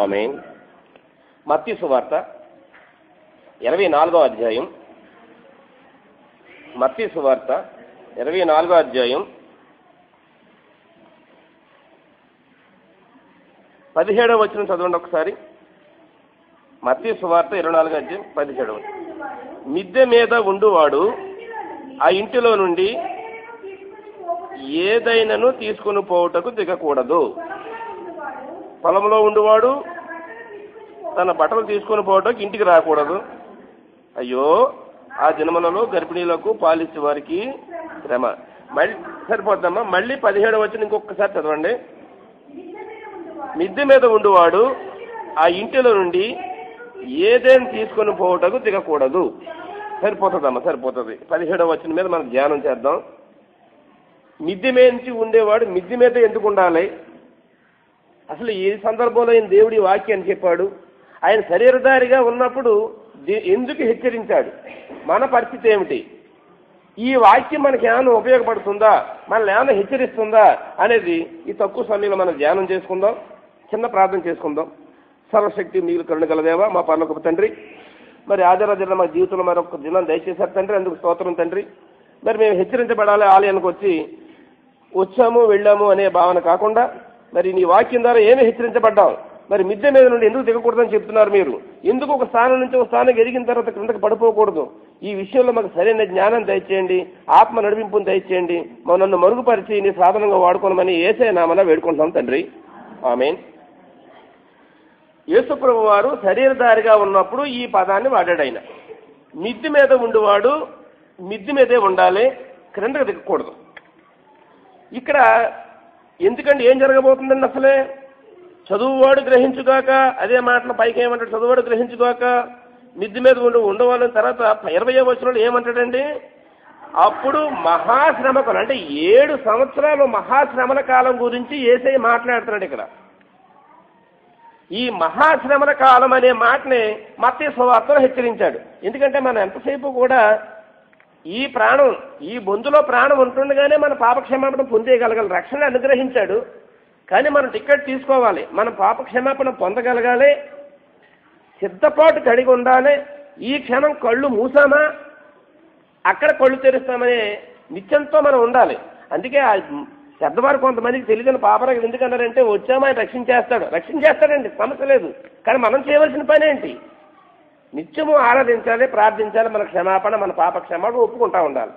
ఆమేన్. మత్తయి సువార్త 24వ అధ్యాయం. మత్తయి సువార్త 24వ అధ్యాయం 17వ వచనం చదవండి ఒకసారి. మత్తయి సువార్త 24వ అధ్యాయం 17వ వచనం. మిద్దె మీద ఉండువాడు ఆ ఇంటిలో నుండి ఏదైనాను తీసుకుని పోవుటకు దిగకూడదు. పొలంలో ఉండువాడు తన బట్టలు తీసుకుని పోవటం ఇంటికి రాకూడదు. అయ్యో, ఆ దినములలో గర్భిణీలకు పాలిచ్చే వారికి శ్రమ. మళ్ళీ సరిపోద్దమ్మా, మళ్ళీ 17వ వచనం ఇంకొకసారి చదవండి. మిద్దె మీద ఉండువాడు ఆ ఇంటిలో నుండి ఏదైనా తీసుకొని పోవటకు దిగకూడదు. సరిపోతుందమ్మా, సరిపోతుంది. 17వ వచనం మీద మనం ధ్యానం చేద్దాం. మిద్దె మీద నుంచి ఉండేవాడు మిద్దె మీద ఎందుకు ఉండాలి? అసలు ఈ సందర్భంలో ఆయన దేవుడి వాక్యాన్ని చెప్పాడు. ఆయన శరీరధారిగా ఉన్నప్పుడు ఎందుకు హెచ్చరించాడు? మన పరిస్థితి ఏమిటి? ఈ వాక్యం మనకి ఏమైనా ఉపయోగపడుతుందా, మనల్ని ఏమైనా హెచ్చరిస్తుందా అనేది ఈ తక్కువ సమయంలో మనం ధ్యానం చేసుకుందాం. చిన్న ప్రార్థన చేసుకుందాం. సర్వశక్తి మీరు కరుణ గలదేవా, మా పరలోకపు తండ్రి, మరి ఆధారాజన మా జీవితంలో మరొక దినం దయచేశారు తండ్రి, అందుకు స్తోత్రం తండ్రి. మరి మేము హెచ్చరించబడాలి, ఆలయానికి వచ్చాము వెళ్ళాము అనే భావన కాకుండా మరి నీ వాక్యం ద్వారా ఏమి హెచ్చరించబడ్డాం? మరి మిద్దె మీద నుండి ఎందుకు దిగకూడదని చెప్తున్నారు మీరు? ఎందుకు ఒక స్థానం నుంచి ఒక స్థానం ఎదిగిన తర్వాత క్రిందకి పడిపోకూడదు? ఈ విషయంలో మాకు సరైన జ్ఞానం దయచేయండి, ఆత్మ నడిపింపును దయచేయండి, నన్ను మరుగుపరిచి నీ సాధనంగా వాడుకోనమని యేసయ్య నామమున వేడుకుంటున్నాం తండ్రి. ఆమేన్. యేసుప్రభు వారు శరీరధారిగా ఉన్నప్పుడు ఈ పదాన్ని వాడాడు. ఆయన మిద్దె మీద ఉండువాడు మిద్దె మీదే ఉండాలి, క్రిందకు దిగకూడదు. ఇక్కడ ఎందుకంటే ఏం జరగబోతుందండి? అసలే చదువువాడు గ్రహించుగాక, అదే మాటలు పైకి ఏమంటాడు? చదువువాడు గ్రహించుగాక, మిద్దె మీద ఉండవాలని. తర్వాత 20వ వచనంలో ఏమంటాడండి? అప్పుడు మహాశ్రమకాలం, అంటే 7 సంవత్సరాలు మహాశ్రమల కాలం గురించి యేసయ్య మాట్లాడుతున్నాడు ఇక్కడ. ఈ మహాశ్రమల కాలం అనే మాటని మత్తయి సువార్తలో హెచ్చరించాడు. ఎందుకంటే మనం ఎంతసేపు కూడా ఈ ప్రాణం, ఈ బొందులో ప్రాణం ఉంటుండగానే మన పాపక్షమాపణ పొందేయగలగాలి. రక్షణ అనుగ్రహించాడు, కానీ మనం టికెట్ తీసుకోవాలి, మనం పాపక్షమాపణ పొందగలగాలి, సిద్ధపాటు కలిగి ఉండాలి. ఈ క్షణం కళ్ళు మూసామా అక్కడ కళ్ళు తెరుస్తామనే నిత్యంతో మనం ఉండాలి. అందుకే పెద్దవారు కొంతమందికి తెలియని పాపరాలు ఎందుకన్నారంటే, వచ్చామా ఆయన రక్షించేస్తాడండి, సమస్య లేదు. కానీ మనం చేయవలసిన పని ఏంటి? నిత్యము ఆరాధించాలి, ప్రార్థించాలి, మన క్షమాపణ, మన పాప క్షమాపణ ఒప్పుకుంటా ఉండాలి.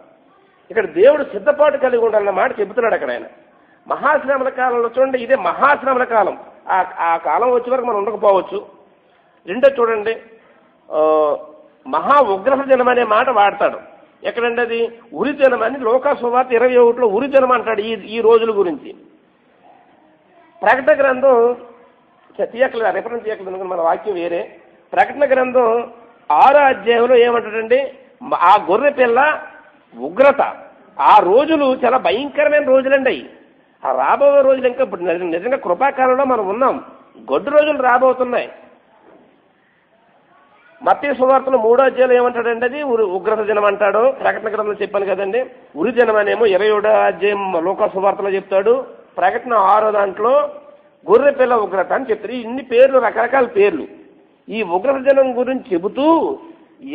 ఇక్కడ దేవుడు సిద్ధపాటు కలిగి ఉండాలన్న మాట చెబుతున్నాడు అక్కడ ఆయన. మహాశ్రమల కాలంలో చూడండి, ఇదే మహాశ్రమల కాలం. ఆ కాలం వచ్చే వరకు మనం ఉండకపోవచ్చు. రెండో చూడండి, మహా ఉగ్రహ దినం అనే మాట వాడతాడు. ఎక్కడండి అది? ఉరి దినం అని లోకా సువార్త 21లో ఉరి దినం అంటాడు ఈ రోజుల గురించి. ప్రకటన గ్రంథం తీయట్లేదు, రిఫరెన్స్ తీయట్లేదు, మన వాక్యం వేరే. ప్రకటన గ్రంథం 6వ అధ్యాయంలో ఏమంటాడండి? ఆ గొర్రె పిల్ల ఉగ్రత, ఆ రోజులు చాలా భయంకరమైన రోజులండి అవి. ఆ రాబో రోజులు ఇంకా నిజంగా కృపాకాలంలో మనం ఉన్నాం. గొడ్డు రోజులు రాబోతున్నాయి. మత్తయి సువార్తలో 3వ అధ్యాయంలో ఏమంటాడండి? అది ఉగ్రత దినం అంటాడు. ప్రకటన గ్రంథంలో చెప్పాను కదండి, ఉరి దినం అనేమో 27వ అధ్యాయం లోకా సువార్తలో చెప్తాడు. ప్రకటన 6వ దాంట్లో గొర్రె పిల్ల ఉగ్రత అని చెప్తారు. ఇన్ని పేర్లు, రకరకాల పేర్లు. ఈ ఉగ్రత దినం గురించి చెబుతూ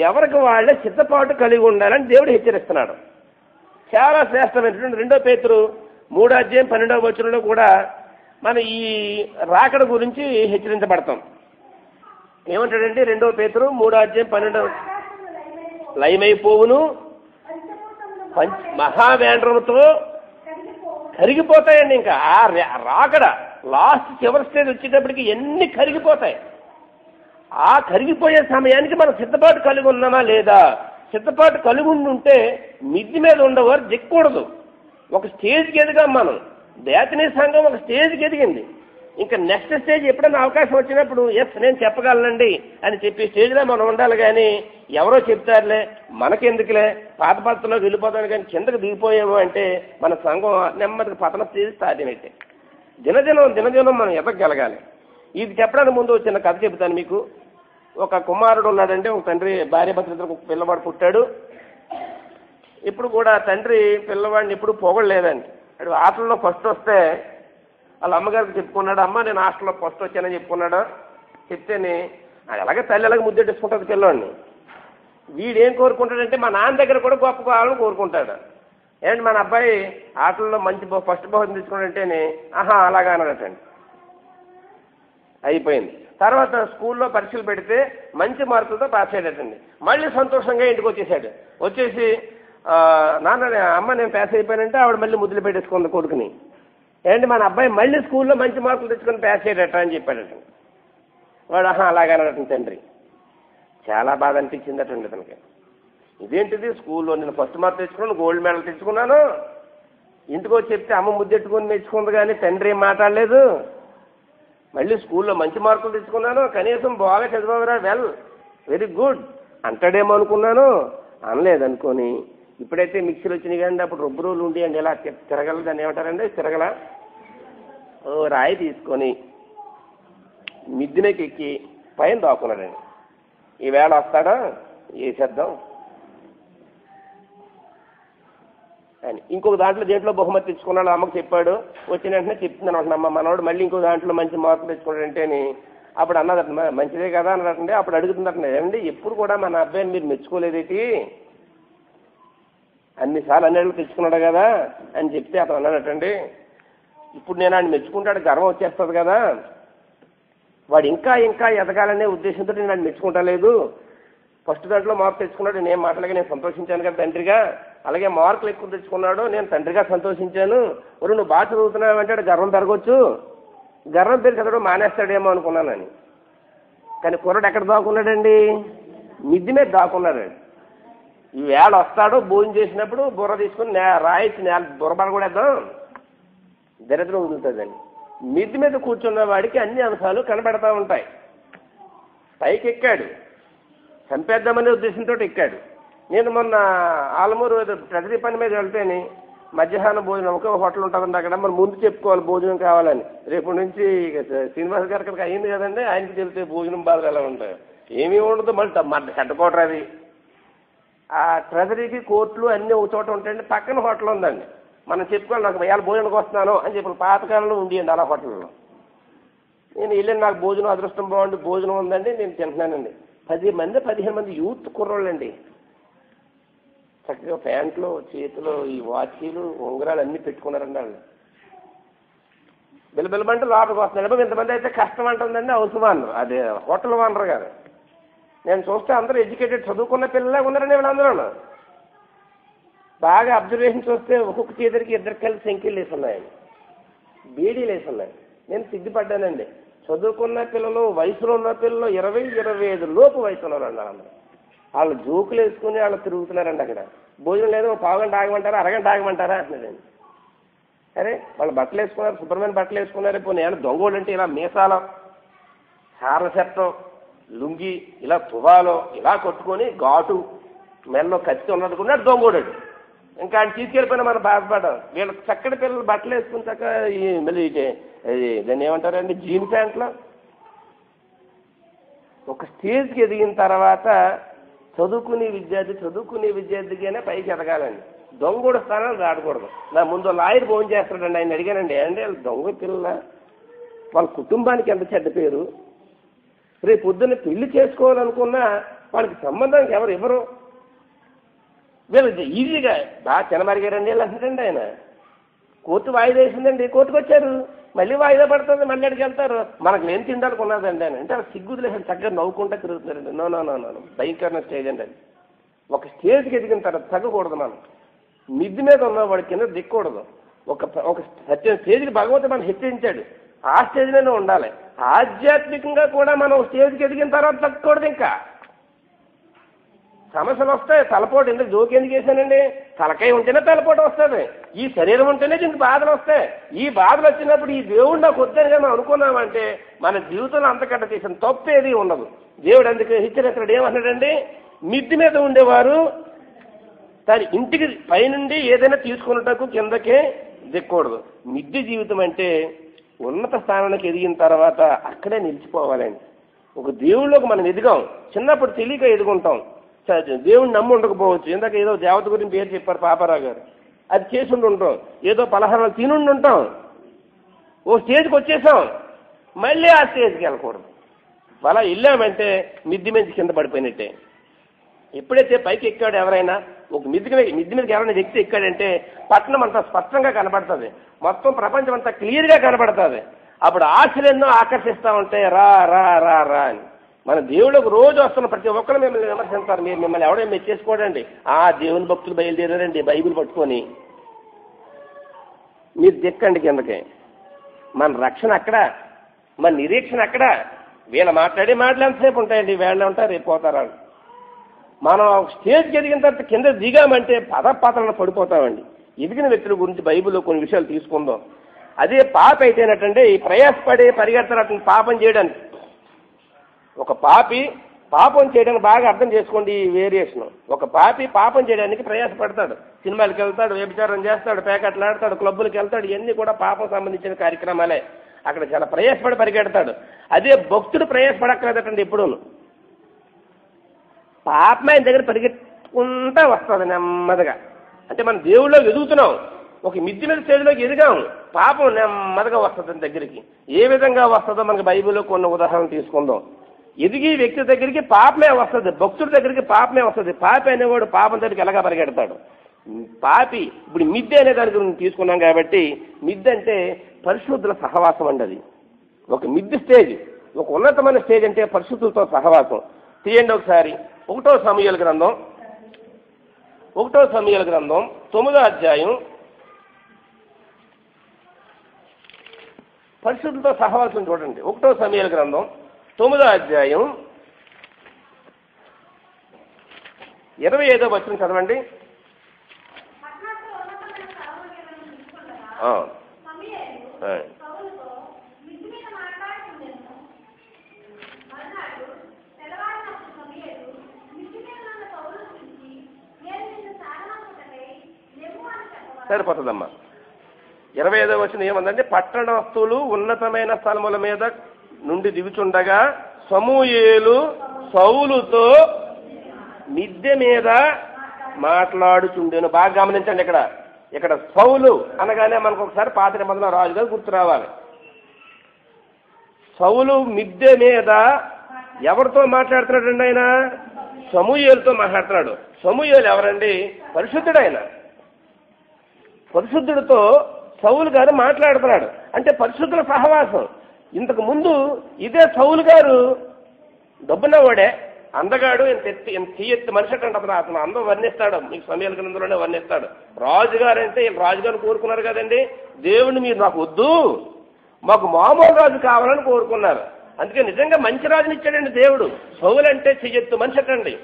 ఎవరికి వాళ్ళే సిద్ధపాటు కలిగి ఉండాలని దేవుడు హెచ్చరిస్తున్నాడు. చాలా శ్రేష్టమైనటువంటి 2 పేతురు 3వ అధ్యాయం 12వ వచనంలో కూడా మన ఈ రాకడ గురించి హెచ్చరించబడతాం. ఏమంటాడంటే 2 పేతురు 3:12 లయమైపోవును, మహావేంద్రముతో కరిగిపోతాయండి. ఇంకా ఆ రాకడ లాస్ట్ చివరి స్టేజ్ వచ్చేటప్పటికి ఎన్ని కరిగిపోతాయి. ఆ కరిగిపోయే సమయానికి మనం సిద్ధపాటు కలిగి ఉన్నామా లేదా? సిద్ధపాటు కలిగి ఉంటే మిద్ది మీద ఉండవారు దిక్కకూడదు. ఒక స్టేజ్కి ఎదిగాం మనం. దేతనీ సంఘం ఒక స్టేజ్కి ఎదిగింది. ఇంకా నెక్స్ట్ స్టేజ్ ఎప్పుడైనా అవకాశం వచ్చినప్పుడు ఎస్ నేను చెప్పగలనండి అని చెప్పి స్టేజ్లో మనం ఉండాలి. కానీ ఎవరో చెప్తారులే మనకెందుకులే పాత పద్ధతిలోకి వెళ్ళిపోతాను కానీ కిందకు దిగిపోయాము అంటే మన సంఘం నెమ్మదిగా పతన స్టేజ్ సాధ్యమైతే దినదినం మనం ఎదగగలగాలి. ఇది చెప్పడానికి ముందు చిన్న కథ చెబుతాను మీకు. ఒక కుమారుడు ఉన్నాడంటే, ఒక తండ్రి భార్య భర్తలిద్దరికి ఒక పిల్లవాడు పుట్టాడు. ఇప్పుడు కూడా తండ్రి పిల్లవాడిని ఎప్పుడు పొగడలేదండి. అడు ఆటల్లో ఫస్ట్ వస్తే వాళ్ళ అమ్మగారికి చెప్పుకున్నాడు, అమ్మ నేను హాస్టల్లో ఫస్ట్ వచ్చానని చెప్పుకున్నాడు. చెప్తేనే అలాగే తల్లి అలాగే ముద్దెట్టేసుకుంటుంది పిల్లవాడిని. వీడేం కోరుకుంటాడంటే మా నాన్న దగ్గర కూడా గొప్ప కావాలని కోరుకుంటాడు. ఏంటి మన అబ్బాయి ఆటల్లో మంచి ఫస్ట్ బహుమతి తీసుకున్నాడంటేనే ఆహా అలాగా అన్నాడటండి. అయిపోయింది. తర్వాత స్కూల్లో పరీక్షలు పెడితే మంచి మార్కులతో పాస్ అయ్యాడటండి. మళ్ళీ సంతోషంగా ఇంటికి వచ్చేసాడు. వచ్చేసి నాన్న అమ్మ నేను పాస్ అయిపోయానంటే ఆవిడ మళ్ళీ ముద్దులు పెట్టేసుకుంది కొడుకుని. ఏంటి మన అబ్బాయి మళ్ళీ స్కూల్లో మంచి మార్కులు తెచ్చుకొని పాస్ అయ్యాడట అని చెప్పాడట. వాడు ఆహా అలాగనటండి తండ్రి. చాలా బాధ అనిపించిందటండి అతనికి. ఇదేంటిది స్కూల్లో నేను ఫస్ట్ మార్క్ తెచ్చుకున్నాను, గోల్డ్ మెడల్ తెచ్చుకున్నాను, ఇంటికి వచ్చి చెప్తే అమ్మ ముద్దెట్టుకుని తెచ్చుకుంది కానీ తండ్రి ఏం మాట్లాడలేదు. మళ్ళీ స్కూల్లో మంచి మార్కులు తెచ్చుకున్నాను, కనీసం బాగా చదివావురా వెల్ వెరీ గుడ్ అంటాడేమో అనుకున్నాను. అనలేదనుకొని ఇప్పుడైతే మిక్సీలు వచ్చినాయి కానీ అప్పుడు రొబ్బు రోజులు ఉండి అండి ఇలా తిరగల దాన్ని ఏమంటారండి తిరగల రాయి తీసుకొని మిద్దినకి ఎక్కి పైన దాక్కున్నాడండి. ఈవేళ వస్తాడా వేసేద్దాం అని. ఇంకొక దాంట్లో దేంట్లో బహుమతి తెచ్చుకున్నాడు అమ్మకు చెప్పాడు. వచ్చిన వెంటనే చెప్తున్నాను అంటున్నా అమ్మ మనవాడు మళ్ళీ ఇంకో దాంట్లో మంచి మార్కులు తెచ్చుకున్నాడంటేని. అప్పుడు అన్నదట మంచిదే కదా అన్నదండి. అప్పుడు అడుగుతుందట ఏమండి ఎప్పుడు కూడా మన అబ్బాయిని మీరు మెచ్చుకోలేదేటి, అన్నిసార్లు అన్నిళ్ళు తెచ్చుకున్నాడు కదా అని చెప్తే అతను అన్నాడటండి ఇప్పుడు నేను ఆయన మెచ్చుకుంటాడు గర్వం వచ్చేస్తుంది కదా, వాడు ఇంకా ఇంకా ఎదగాలనే ఉద్దేశంతో నేను ఆయన మెచ్చుకుంటా లేదు. ఫస్ట్ దాంట్లో మార్కులు తెచ్చుకున్నాడు, నేను మాటలకి నేను సంతోషించాను కదా తండ్రిగా, అలాగే మార్కులు ఎక్కువ తెచ్చుకున్నాడు నేను తండ్రిగా సంతోషించాను. ఒరు నువ్వు బాగా చదువుతున్నావు అంటే గర్వం పెరగవచ్చు, గర్వం పెరిగి చదవడం మానేస్తాడేమో అనుకున్నానని. కానీ కుర్రడు ఎక్కడ దాక్కున్నాడండి? మిద్ది మీద దాక్కున్నాడండి. ఈ వేళ వస్తాడు భోజనం చేసినప్పుడు బుర్ర తీసుకుని రాయిచ్చి బుర్ర పడకూడేద్దాం దరిద్రం వదులుతుందండి. మిద్ది మీద కూర్చున్న వాడికి అన్ని అంశాలు కనబడతా ఉంటాయి. పైకి ఎక్కాడు, చంపేద్దామనే ఉద్దేశంతో ఎక్కాడు. నేను మొన్న ఆలమూరు ప్రగతి పని మీద వెళ్తేని మధ్యాహ్నం భోజనం ఒక హోటల్ ఉంటుందండి అక్కడ, మరి ముందు చెప్పుకోవాలి భోజనం కావాలని. రేపు నుంచి శ్రీనివాస్ గారి అక్కడికి అయింది కదండి, ఆయనకి తెలిస్తే భోజనం బాధలు ఎలా ఉంటాయి. ఏమీ ఉండదు, మళ్ళీ హెడ్కోటర్ అది. ఆ ట్రెజరీకి కోర్టులు అన్నీ ఒక చోట ఉంటాయండి. పక్కన హోటల్ ఉందండి, మనం చెప్పుకోవాలి నాకు ఇవాళ భోజనానికి వస్తున్నాను అని చెప్పి పాతకాలంలో ఉండియండి అలా హోటల్లో. నేను వెళ్ళాను, నాకు భోజనం అదృష్టం బాగుండి భోజనం ఉందండి నేను తింటున్నానండి. 10 మంది 15 మంది యూత్ కుర్రోళ్ళండి, చక్కగా ప్యాంట్లు చేతిలో ఈ వాచీలు ఉంగరాలు అన్నీ పెట్టుకున్నారండి. వాళ్ళు బిల్లబిల్లమంటే లోపలికి వస్తున్నాడు. ఇంతమంది అయితే కష్టం అంటుందండి హౌస్ వానర్, అదే హోటల్ వానర్ గారు. నేను చూస్తే అందరూ ఎడ్యుకేటెడ్ చదువుకున్న పిల్లలే ఉన్నారండి వీళ్ళందరూ. బాగా అబ్జర్వేషన్ చూస్తే ఒక్కొక్క చేతికి 2 కలిసి సంఖ్యలు వేసి ఉన్నాయండి, బీడీలు వేసి ఉన్నాయి. నేను సిగ్గుపడ్డానండి. చదువుకున్న పిల్లలు వయసులో ఉన్న పిల్లలు 20-25 లోపు వయసు ఉన్నారండి అందరూ. వాళ్ళు జోకులు వేసుకుని వాళ్ళు తిరుగుతున్నారండి అక్కడ. భోజనం లేదు, పావుగంట ఆగమంటారా అరగంట ఆగమంటారా అంటున్నాడండి. అరే వాళ్ళు బట్టలు వేసుకున్నారు, శుభ్రమైన బట్టలు వేసుకున్నారు. ఇప్పుడు నేను దొంగోళ్ళు అంటే ఇలా మీసాలో సార చట్టం లుంగి ఇలా తువాలో ఇలా కొట్టుకొని ఘాటు మెల్లో కత్తి ఉన్నట్టుకున్నాడు దొంగోడాడు. ఇంకా ఆయన తీసుకెళ్ళిపోయినా మనం బాధపడ్డాం. వీళ్ళకి చక్కటి పిల్లలు బట్టలు వేసుకుని చక్క మళ్ళీ దాన్ని ఏమంటారండి జీన్ ప్యాంట్లో. ఒక స్టేజ్కి ఎదిగిన తర్వాత చదువుకునే విద్యార్థిగానే పైకి ఎదగాలండి. దొంగోడు స్థానాలు దాటకూడదు. నా ముందు లాయర్ ఫోన్ చేస్తాడండి, ఆయన అడిగానండి అంటే దొంగ పిల్లల వాళ్ళ కుటుంబానికి ఎంత చెడ్డ పేరు, రేపు పొద్దున్న పెళ్లి చేసుకోవాలనుకున్నా వాళ్ళకి సంబంధానికి ఎవరు ఇవ్వరు. వీళ్ళు ఈజీగా బాగా తినమరిగారండి వీళ్ళు అంటారండి ఆయన. కోర్టు వాయిదా వేసిందండి, కోర్టుకు వచ్చారు, మళ్ళీ వాయిదా పడుతుంది, మళ్ళీ అడిగి వెళ్తారు. మనకు నేను తిండాలనుకున్నదండి అని అంటే సిగ్గుదిలేసి చక్కగా నవ్వుకుంటా తిరుగుతున్నారండి. నో నో నో నో భయంకరమైన స్టేజ్ అండి అది. ఒక స్టేజ్కి ఎదిగిన తర్వాత తగ్గకూడదు. మనం మిద్ది మీద ఉన్నవాడి కింద దిక్కకూడదు. ఒక ఒక సత్యం స్టేజ్కి భగవంతుడు మనం హెచ్చరించాడు, ఆ స్టేజ్ మీద ఉండాలి. ఆధ్యాత్మికంగా కూడా మనం స్టేజ్కి ఎదిగిన తర్వాత తగ్గకూడదు. ఇంకా సమస్యలు వస్తాయి. తలపోటు ఎందుకు జోకి ఎందుకు వేసానండి, తలకాయ ఉంటేనే తలపోటు వస్తుంది, ఈ శరీరం ఉంటేనే దీనికి బాధలు వస్తాయి. ఈ బాధలు వచ్చినప్పుడు ఈ దేవుడు నాకు వద్దని మనం అనుకున్నామంటే మన జీవితంలో అంతకంటే చేసిన తప్పు ఏది ఉండదు. దేవుడు అందుకే హెచ్చరిస్తాడు. ఏమన్నాడండి, మిద్ది మీద ఉండేవారు తన ఇంటికి పైనుండి ఏదైనా తీసుకున్నటకు కిందకే దిక్కకూడదు. మిద్ది జీవితం అంటే ఉన్నత స్థానానికి ఎదిగిన తర్వాత అక్కడే నిలిచిపోవాలండి. ఒక దేవుళ్ళకి మనం ఎదిగాం, చిన్నప్పుడు తెలియక ఎదుగుంటాం, దేవుడిని నమ్మి ఉండకపోవచ్చు. ఇందాక ఏదో దేవత గురించి పేరు చెప్పారు పాపారావు గారు, అది చేసి ఉంటాం, ఏదో పలహారాలు తినుండి ఉంటాం, ఓ స్టేజ్కి వచ్చేసాం, మళ్ళీ ఆ స్టేజ్కి వెళ్ళకూడదు. అలా వెళ్ళామంటే మిద్ది మీద కింద పడిపోయినట్టే. ఎప్పుడైతే పైకి ఎక్కాడు ఎవరైనా, ఒక మిద్ది మీదకి ఎవరైనా వ్యక్తి ఎక్కాడంటే పట్టణం అంతా స్పష్టంగా కనబడుతుంది, మొత్తం ప్రపంచం అంతా క్లియర్గా కనబడుతుంది. అప్పుడు ఆశలు ఎన్నో ఆకర్షిస్తూ ఉంటాయి, రా రా రా రా అని. మన దేవుళ్ళకు రోజు వస్తున్న ప్రతి ఒక్కరు మిమ్మల్ని విమర్శిస్తారు. మీరు మిమ్మల్ని ఎవడో మెచ్చేసుకోడండి. ఆ దేవుని భక్తులు బయలుదేరారండి బైబిల్ పట్టుకొని. మీరు దిక్కండి కిందకి. మన రక్షణ అక్కడ, మన నిరీక్షణ అక్కడ. వీళ్ళ మాట్లాడే మాటలు ఎంతసేపు ఉంటాయండి, వీళ్ళే ఉంటారు, రేపు పోతారా. మనం స్టేజ్కి ఎదిగిన తర్వాత కింద దిగామంటే పదపాత్రలను పడిపోతామండి. ఎదిగిన వ్యక్తుల గురించి బైబిల్లో కొన్ని విషయాలు తీసుకుందాం. అదే పాప అయితేనటంటే ఈ ప్రయాసపడి పరిగెడతారట పాపం చేయడానికి. ఒక పాపి పాపం చేయడానికి బాగా అర్థం చేసుకోండి ఈ వేరియేషన్. ఒక పాపి పాపం చేయడానికి ప్రయాసపడతాడు, సినిమాలకు వెళ్తాడు, వ్యభిచారం చేస్తాడు, పేకట్లు ఆడతాడు, క్లబ్బులకు వెళ్తాడు, ఇవన్నీ కూడా పాపం సంబంధించిన కార్యక్రమాలే. అక్కడ చాలా ప్రయాసపడి పరిగెడతాడు. అదే భక్తుడు ప్రయాసపడక్కలేదటండి ఎప్పుడూ. పాపమే ఆయన దగ్గర పరిగెత్తుకుంటా వస్తుంది నెమ్మదిగా. అంటే మనం దేవుళ్ళో ఎదుగుతున్నాం, ఒక మిద్ది మీద స్టేజ్లోకి ఎదిగాం, పాపం నెమ్మదిగా వస్తుంది దగ్గరికి. ఏ విధంగా వస్తుందో మనకి బైబిల్లో కొన్ని ఉదాహరణలు తీసుకుందాం. ఎదిగి వ్యక్తి దగ్గరికి పాపమే వస్తుంది, భక్తుడి దగ్గరికి పాపమే వస్తుంది. పాపి అనేవాడు పాపం దగ్గరికి ఎలాగా పరిగెడతాడు. పాపి ఇప్పుడు మిద్దె అనే దాని గురించి తీసుకున్నాం కాబట్టి, మిద్దె అంటే పరిశుద్ధుల సహవాసం అండి. అది ఒక మిద్దె స్టేజ్, ఒక ఉన్నతమైన స్టేజ్ అంటే పరిశుద్ధులతో సహవాసం. తీయండి ఒకసారి 1వ సమూయేలు గ్రంథం 9వ అధ్యాయం. పరిశుద్ధులతో సహవాసం చూడండి. 1వ సమూయేలు గ్రంథం 9వ అధ్యాయం 25వ వచనం చదవండి. సరిపోతుందమ్మా. 25వ వచనం ఏమందంటే, పట్టణస్థులు ఉన్నతమైన స్థలముల మీద నుండి దిగుచుండగా సమూయేలు సౌలుతో మిద్దె మీద మాట్లాడుచుండెను. బాగా గమనించండి. ఇక్కడ సౌలు అనగానే మనకు ఒకసారి పాత నిబంధన రాజుగా గుర్తు రావాలి. సౌలు మిద్దె మీద ఎవరితో మాట్లాడుతున్నాడండి? ఆయన సమూయేలుతో మాట్లాడుతున్నాడు. సమూయేలు ఎవరండి? పరిశుద్ధుడు. ఆయన పరిశుద్ధుడితో సౌలు గారు మాట్లాడుతున్నాడు. అంటే పరిశుద్ధుల సహవాసం. ఇంతకు ముందు ఇదే సౌలు గారు డబ్బున్నవాడే, అందగాడు, తీయెత్తి మనిషి అంటే అతను అందం వర్ణిస్తాడు. మీకు సమయాల గ్రంథంలోనే వర్ణిస్తాడు. రాజుగారు అంటే రాజుగారిని కోరుకున్నారు కదండి. దేవుడిని మీరు నాకు వద్దు, మాకు మామూలు రాజు కావాలని కోరుకున్నారు. అందుకే నిజంగా మంచి రాజుని ఇచ్చాడండి దేవుడు. సౌలు అంటే చెయ్యెత్తు మనిషి అటండి,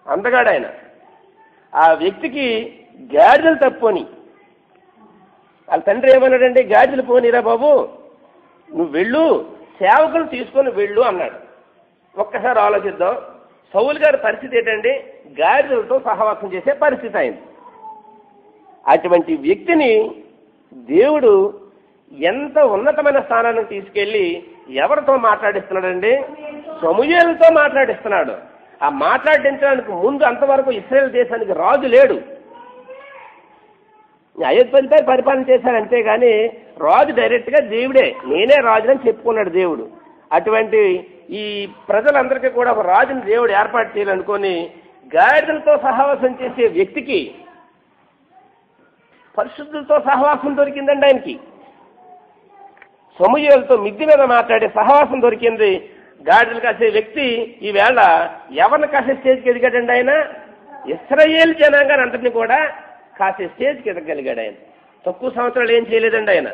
అందగాడు ఆయన. ఆ వ్యక్తికి గాడిదలు తప్పుని వాళ్ళ తండ్రి ఏమన్నాడండి? గాడిదలు పోనీరా బాబు, నువ్వు వెళ్ళు, సేవకులు తీసుకొని వెళ్ళు అన్నాడు. ఒక్కసారి ఆలోచిద్దాం. సౌలు గారి పరిస్థితి ఏంటండి? గాడిదలతో సహవాసం చేసే పరిస్థితి అయింది. అటువంటి వ్యక్తిని దేవుడు ఎంత ఉన్నతమైన స్థానానికి తీసుకెళ్లి ఎవరితో మాట్లాడిస్తున్నాడండి? సమూయేలుతో మాట్లాడిస్తున్నాడు. ఆ మాట్లాడించడానికి ముందు అంతవరకు ఇశ్రాయేలు దేశానికి రాజు లేడు. అయోధ్యపై పరిపాలన చేశాడు అంతేగాని రాజు డైరెక్ట్గా దేవుడే, నేనే రాజుని చెప్పుకున్నాడు దేవుడు. అటువంటి ఈ ప్రజలందరికీ కూడా ఒక రాజుని దేవుడు ఏర్పాటు చేయాలనుకొని గాడిదలతో సహవాసం చేసే వ్యక్తికి పరిశుద్ధులతో సహవాసం దొరికిందండి ఆయనకి. సమూయేలుతో మిద్ది మీద మాట్లాడే సహవాసం దొరికింది. గాడిదలు కాసే వ్యక్తి ఈవేళ ఎవరిని కాసే స్టేజ్కి ఎదిగాడండి ఆయన? ఇశ్రాయేలు జనాంగాన్ని అంతటిని కూడా కాసే స్టేజ్కి ఎదగలిగాడు ఆయన. తక్కువ సంవత్సరాలు ఏం చేయలేదండి ఆయన.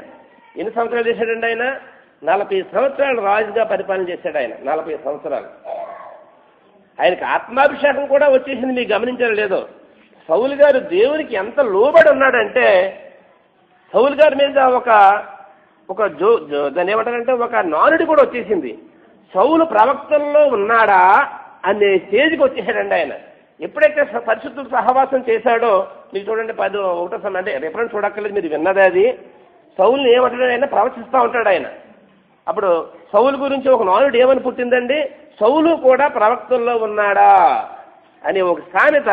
ఎన్ని సంవత్సరాలు చేశాడండి ఆయన? 40 సంవత్సరాలు రాజుగా పరిపాలన చేశాడు ఆయన. 40 సంవత్సరాలు. ఆయనకు ఆత్మాభిషేకం కూడా వచ్చేసింది. మీకు గమనించారో లేదో, సౌలు గారు దేవునికి ఎంత లోబడి ఉన్నాడంటే, సౌలు గారి మీద ఒక దాన్ని ఏమంటారంటే ఒక నానుడి కూడా వచ్చేసింది. సౌలు ప్రవక్తల్లో ఉన్నాడా అనే స్టేజ్కి వచ్చేసాడండి ఆయన. ఎప్పుడైతే పరిశుద్ధులు సహవాసం చేశాడో, మీరు చూడండి 11వ సమయం, అంటే రిఫరెన్స్ చూడక్కర్లేదు, మీరు విన్నదే అది. సౌలుని ఏమంటాడు ఆయన? ప్రవచిస్తూ ఉంటాడు ఆయన. అప్పుడు సౌలు గురించి ఒక నానుడు ఏమని పుట్టిందండి? సౌలు కూడా ప్రవక్తల్లో ఉన్నాడా అని ఒక సామెత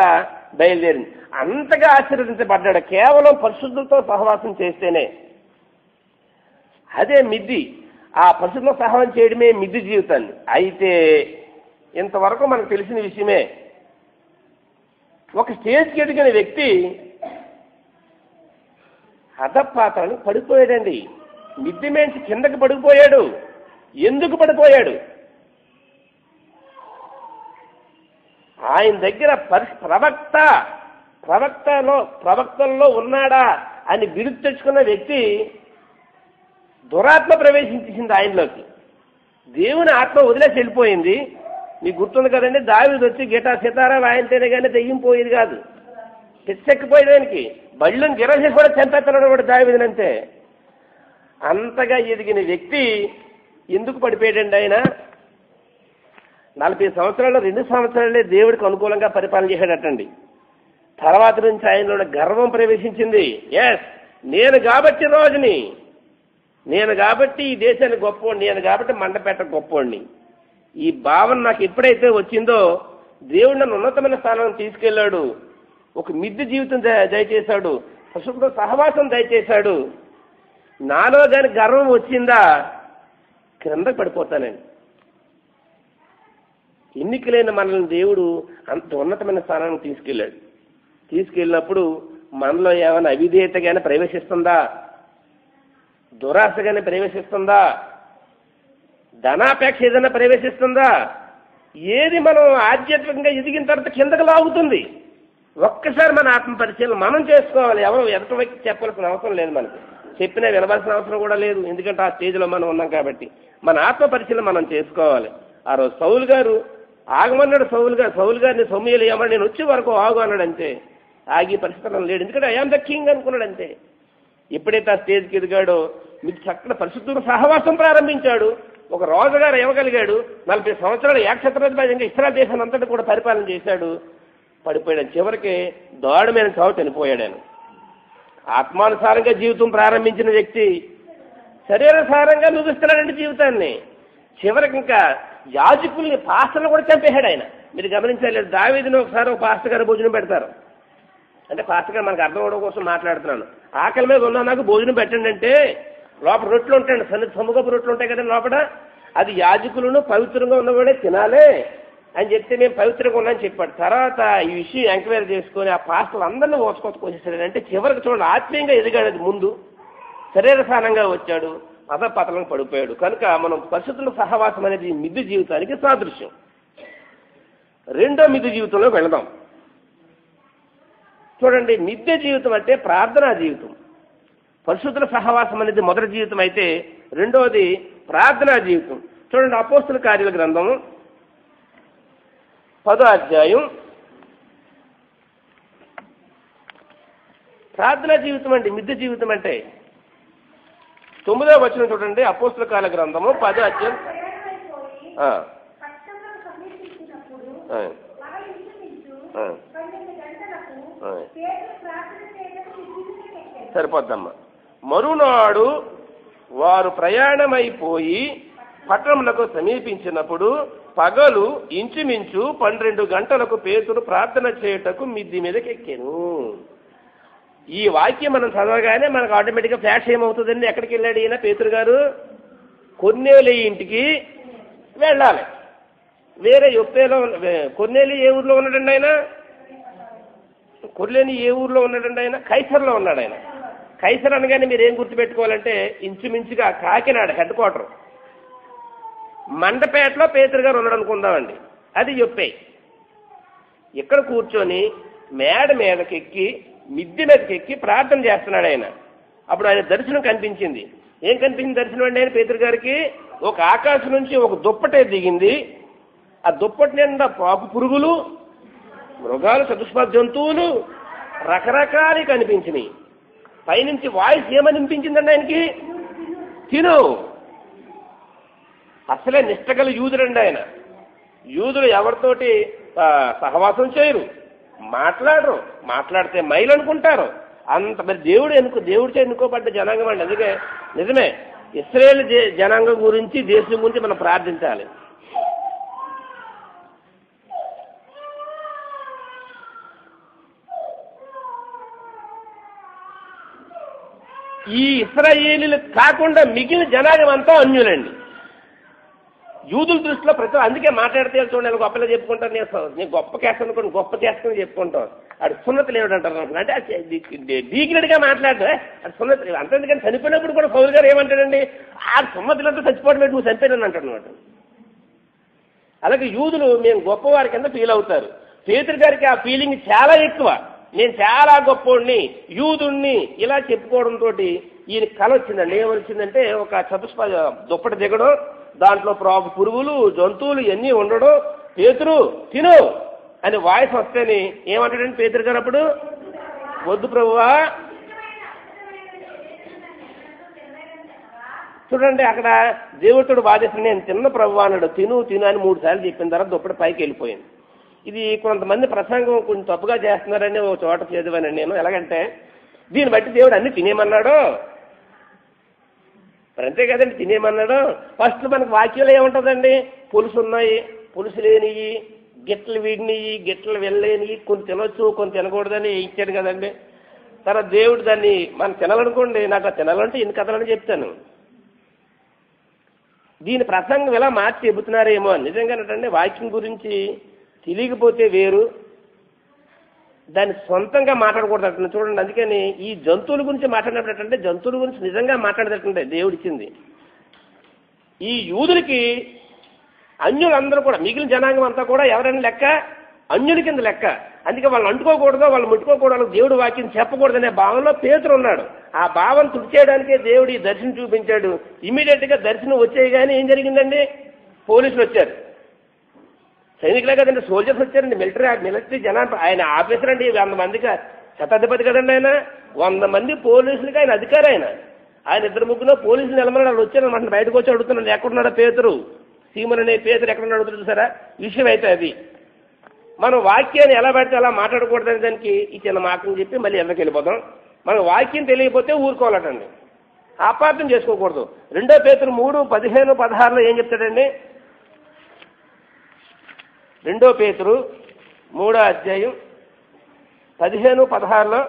బయలుదేరింది. అంతగా ఆశీర్వదించబడ్డాడు కేవలం పరిశుద్ధులతో సహవాసం చేస్తేనే. అదే మిద్ది. ఆ పరిశుద్ధ సహవాసం చేయడమే మిద్ది జీవితాన్ని. అయితే ఇంతవరకు మనకు తెలిసిన విషయమే, ఒక స్టేజ్కి ఎదిగిన వ్యక్తి అధపాతాలను పడిపోయాడండి. మిద్ది మేంచి కిందకి పడిపోయాడు. ఎందుకు పడిపోయాడు? ఆయన దగ్గర ప్రవక్తల్లో ఉన్నాడా అని బిరుదు తెచ్చుకున్న వ్యక్తి దురాత్మ ప్రవేశించింది ఆయనలోకి. దేవుని ఆత్మ వదిలేసి వెళ్ళిపోయింది. మీకు గుర్తుంది కదండి, దావీదు వచ్చి గిటా సితారా వాయింతేనే కానీ దెయ్యం పోయేది కాదు. పిచ్చెక్కిపోయేదానికి బళ్ళను గిరసేసి కూడా చంపేస్తున్నాడు కూడా దావీదునంతే. అంతగా ఎదిగిన వ్యక్తి ఎందుకు పడిపోయాడండి ఆయన? 40 సంవత్సరాల్లో 2 సంవత్సరాలే దేవుడికి అనుకూలంగా పరిపాలన చేశాడటండి. తర్వాత నుంచి ఆయనలో గర్వం ప్రవేశించింది. ఎస్, నేను కాబట్టి రోజుని, నేను కాబట్టి ఈ దేశాన్ని గొప్పవాడిని, నేను కాబట్టి మండపేట గొప్పవాడిని, ఈ భావన నాకు ఎప్పుడైతే వచ్చిందో దేవుడు నన్ను ఉన్నతమైన స్థానాన్ని తీసుకెళ్లాడు. ఒక మిద్ది జీవితం దయచేశాడు, పశువులతో సహవాసం దయచేశాడు. నాలో కానీ గర్వం వచ్చిందా క్రిందకు పడిపోతానండి. ఎన్నికలైన మనల్ని దేవుడు అంత ఉన్నతమైన స్థానానికి తీసుకెళ్ళినప్పుడు మనలో ఏమైనా అవిధేయతగానే ప్రవేశిస్తుందా? దురాశగానే ప్రవేశిస్తుందా? ధనాపేక్ష ఏదైనా ప్రవేశిస్తుందా? ఏది మనం ఆధ్యాత్మికంగా ఎదిగిన తర్వాత కిందకు లాగుతుంది? ఒక్కసారి మన ఆత్మ పరిశీలన మనం చేసుకోవాలి. ఎవరు ఎదుటి వ్యక్తి చెప్పాల్సిన అవసరం లేదు, మనకి చెప్పినా వినవలసిన అవసరం కూడా లేదు. ఎందుకంటే ఆ స్టేజ్లో మనం ఉన్నాం కాబట్టి మన ఆత్మ పరిశీలన మనం చేసుకోవాలి. ఆ రోజు సౌలు గారు ఆగమన్నాడు. సౌలు గారిని సమూయేలు ఏమన్నా నేను వచ్చే వరకు ఆగు అన్నాడు. అంతే, ఆగి పరిస్థితుల్లో లేడు. ఎందుకంటే ఐఆమ్ ద కింగ్ అనుకున్నాడు. అంతే. ఎప్పుడైతే ఆ స్టేజ్కి ఎదిగాడో మీకు చక్కటి పరిశుద్ధుల సహవాసం ప్రారంభించాడు. ఒక రాజుగారు ఇవ్వగలిగాడు. 40 సంవత్సరాలు ఏకఛత్రాధిపతిగా ఇశ్రాయేలు దేశాన్ని అంతటి కూడా పరిపాలన చేశాడు. పడిపోయాడు. చివరికి దారుణమైన చావు చనిపోయాడు. ఆత్మానుసారంగా జీవితం ప్రారంభించిన వ్యక్తి శరీరసారంగా ముగిస్తున్నాడంటే జీవితాన్ని. చివరికి ఇంకా యాజకుల్ని, పాస్టర్లు కూడా చంపేశాడు ఆయన. మీరు గమనించలేదు, దావీదుని ఒకసారి ఒక పాస్టర్ గారు భోజనం పెడతారు. అంటే పాస్టర్ గారు మనకు అర్థం అవడం కోసం మాట్లాడుతున్నాను. ఆకలి మీద ఉన్నా నాకు భోజనం పెట్టండి అంటే లోపల రొట్టెలు ఉంటాయండి, సముగపు రొట్టెలు ఉంటాయి కదండి లోపల. అది యాజకులను పవిత్రంగా ఉన్నవాడే తినాలే అని చెప్తే మేము పవిత్రంగా ఉన్నామని చెప్పాడు. తర్వాత ఈ విషయం ఎంక్వైరీ చేసుకొని ఆ పాస్టర్లు అందరినీ కోసేసాడు. అంటే చివరికి చూడండి, ఆత్మీయంగా ఎదిగాడు. అది ముందు శరీరసానంగా వచ్చాడు, అధపతలకు పడిపోయాడు. కనుక మనం పరిశుద్ధుల సహవాసం అనేది మిద్ది జీవితానికి సాదృశ్యం. రెండో మిద్ది జీవితంలో వెళదాం. చూడండి, నిత్య జీవితం అంటే ప్రార్థనా జీవితం. పరిశుద్ధుల సహవాసం అనేది మొదటి జీవితం అయితే రెండోది ప్రార్థనా జీవితం. చూడండి, అపోస్తుల కార్యాల గ్రంథము 10వ అధ్యాయం. ప్రార్థనా జీవితం అంటే మిద్ది జీవితం అంటే 9వ వచనం చూడండి. అపోస్తుల కార్యాల గ్రంథము 10వ అధ్యాయం. సరిపోద్దమ్మా. మరునాడు వారు ప్రయాణమైపోయి పట్టణములకు సమీపించినప్పుడు పగలు ఇంచుమించు 12 గంటలకు పేతురు ప్రార్థన చేయుటకు మిద్ది మీదకి ఎక్కాను. ఈ వాక్యం మనం చదవగానే మనకు ఆటోమేటిక్గా ఫ్లాష్ ఏమవుతుందండి? ఎక్కడికి వెళ్ళాడు ఈయన? పేతురు గారు కొర్నేలి ఇంటికి వెళ్ళాలి. వేరే యొప్పేలో, కొర్నేలి ఏ ఊర్లో ఉన్నాడండి ఆయన? కొర్నేలి ఏ ఊర్లో ఉన్నాడండి ఆయన? కైసర్లో ఉన్నాడు ఆయన. కైసర్ అనగానే మీరు ఏం గుర్తుపెట్టుకోవాలంటే ఇంచుమించుగా కాకినాడ హెడ్ క్వార్టర్. మండపేటలో పేతురు గారు ఉన్నాడు అనుకుందామండి, అది యొప్పే. ఇక్కడ కూర్చొని మేడ మీదకెక్కి మిద్దె మీదకెక్కి ప్రార్థన చేస్తున్నాడు ఆయన. అప్పుడు ఆయన దర్శనం కనిపించింది. ఏం కనిపించింది దర్శనం అండి? ఆయన పేతురు గారికి ఒక ఆకాశం నుంచి ఒక దుప్పటే దిగింది. ఆ దుప్పటి నిండా పాపు పురుగులు, మృగాలు, చతుష్పద జంతువులు రకరకాలు కనిపించినాయి. పైనుంచి వాయిస్ ఏమని వినిపించిందండి ఆయనకి? తిను. అసలే నిష్టగల యూదుడండి ఆయన. యూదులు ఎవరితోటి సహవాసం చేయరు, మాట్లాడరు, మాట్లాడితే మైలు అనుకుంటారు. అంత మరి దేవుడిచే ఎన్నుకోబడ్డ జనాంగం అండి. అందుకే నిజమే ఇశ్రాయేలు జనాంగం గురించి, దేశం గురించి మనం ప్రార్థించాలి. ఈ ఇశ్రాయేలీలు కాకుండా మిగిలిన జనాంగం అంతా అన్యులండి. యూదుల దృష్టిలో ప్రతి అందుకే మాట్లాడితే చూడండి, గొప్పలో చెప్పుకుంటాను, నేను గొప్ప చేస్తాను అనుకోండి, గొప్ప చేస్తానని చెప్పుకుంటాం. అది సున్నతులు ఏమిటంటారు అంటే డీగ్రేడ్గా మాట్లాడితే అది సున్నతులు అంతేందుకని చనిపోయినప్పుడు కూడా పౌలు గారు ఏమంటాడండి, ఆ సున్నతులంతా చచ్చిపోవడం నువ్వు చనిపోయాను అంటాడు అనమాట. అలాగే యూదులు మేము గొప్పవారి కింద ఫీల్ అవుతారు. పేతురు గారికి ఆ ఫీలింగ్ చాలా ఎక్కువ. నేను చాలా గొప్పోడిని, యూదుణ్ణి ఇలా చెప్పుకోవడంతో ఈయన కళ వచ్చిందండి. ఏమొచ్చిందంటే ఒక చతుష్పద దుప్పటి దిగడం, దాంట్లో పురుగులు, జంతువులు ఇవన్నీ ఉండడం, పేతురు తిను అని వాయిస్ వస్తేని ఏమంటాడండి పేతురు గారు అప్పుడు? వద్దు ప్రభువా. చూడండి అక్కడ దేవుడితోడు బాధేసిన నేను తిన్న ప్రభువా అన్నాడు. తిను తిను అని 3 సార్లు చెప్పిన తర్వాత దుప్పటి పైకి వెళ్ళిపోయింది. ఇది కొంతమంది ప్రసంగం కొంచెం తప్పుగా చేస్తున్నారని ఒక చోట చదివానండి నేను. ఎలాగంటే దీన్ని బట్టి దేవుడు అన్ని తినేయమన్నాడు, మరి అంతే కదండి, తినేయమన్నాడు. ఫస్ట్ మనకు వాక్యంలో ఏముంటుందండి? పులుసు ఉన్నాయి, పులుసు లేనివి, గిట్టలు వీడినివి, గిట్టలు వెళ్ళలేనివి, కొన్ని తినొచ్చు కొన్ని తినకూడదని ఇచ్చాడు కదండి. తర్వాత దేవుడు దాన్ని మనం తినాలనుకోండి, నాకు ఆ తినాలంటే ఎన్ని కథలని చెప్తాను. దీని ప్రసంగం ఇలా మార్చి చెబుతున్నారేమో అని. నిజంగానంటే వాక్యం గురించి తెలియకపోతే వేరు, దాన్ని సొంతంగా మాట్లాడకూడదు చూడండి. అందుకని ఈ జంతువుల గురించి మాట్లాడినప్పుడు జంతువుల గురించి నిజంగా మాట్లాడేటట్టుంటే దేవుడిచ్చింది. ఈ యూదులకి అన్యులందరూ కూడా, మిగిలిన జనాంగం అంతా కూడా ఎవరైనా లెక్క అన్యుల కింద లెక్క. అందుకే వాళ్ళని అంటుకోకూడదు, వాళ్ళు ముట్టుకోకూడదు, దేవుడు వాక్యం చెప్పకూడదనే భావంలో పేతురు ఉన్నాడు. ఆ భావం తుడిచేయడానికే దేవుడు ఈ దర్శనం చూపించాడు. ఇమీడియట్ గా దర్శనం వచ్చేయి. కానీ ఏం జరిగిందండి? పోలీసులు వచ్చారు, సైనికులే కదండి, సోల్జర్స్ వచ్చారండి, మిలిటరీ జనాలు. ఆయన ఆఫీసర్ అండి, 100 మందికి శతాధిపతి కదండి ఆయన. 100 మంది పోలీసులకి ఆయన అధికారి. ఆయన 2-3 పోలీసులు నిలబడి వాళ్ళు వచ్చారనమాట. బయటకు వచ్చి అడుగుతున్నాడు ఎక్కడున్నాడో పేతురు, సీమన్ అనే పేతురు ఎక్కడున్నాడు అడుగుతుంది. చూసారా విషయం అయితే అది. మనం వాక్యాన్ని ఎలా పడితే అలా మాట్లాడకూడదని దానికి ఈ చిన్న మాటని చెప్పి మళ్ళీ ఎక్కడికి వెళ్ళిపోతాం. మనకు వాక్యం తెలియకపోతే ఊరుకోవాలటండి, అపార్థం చేసుకోకూడదు. 2 పేతురు 3:15-16 ఏం చెప్తాడండి? 2 పేతురు 3:15-16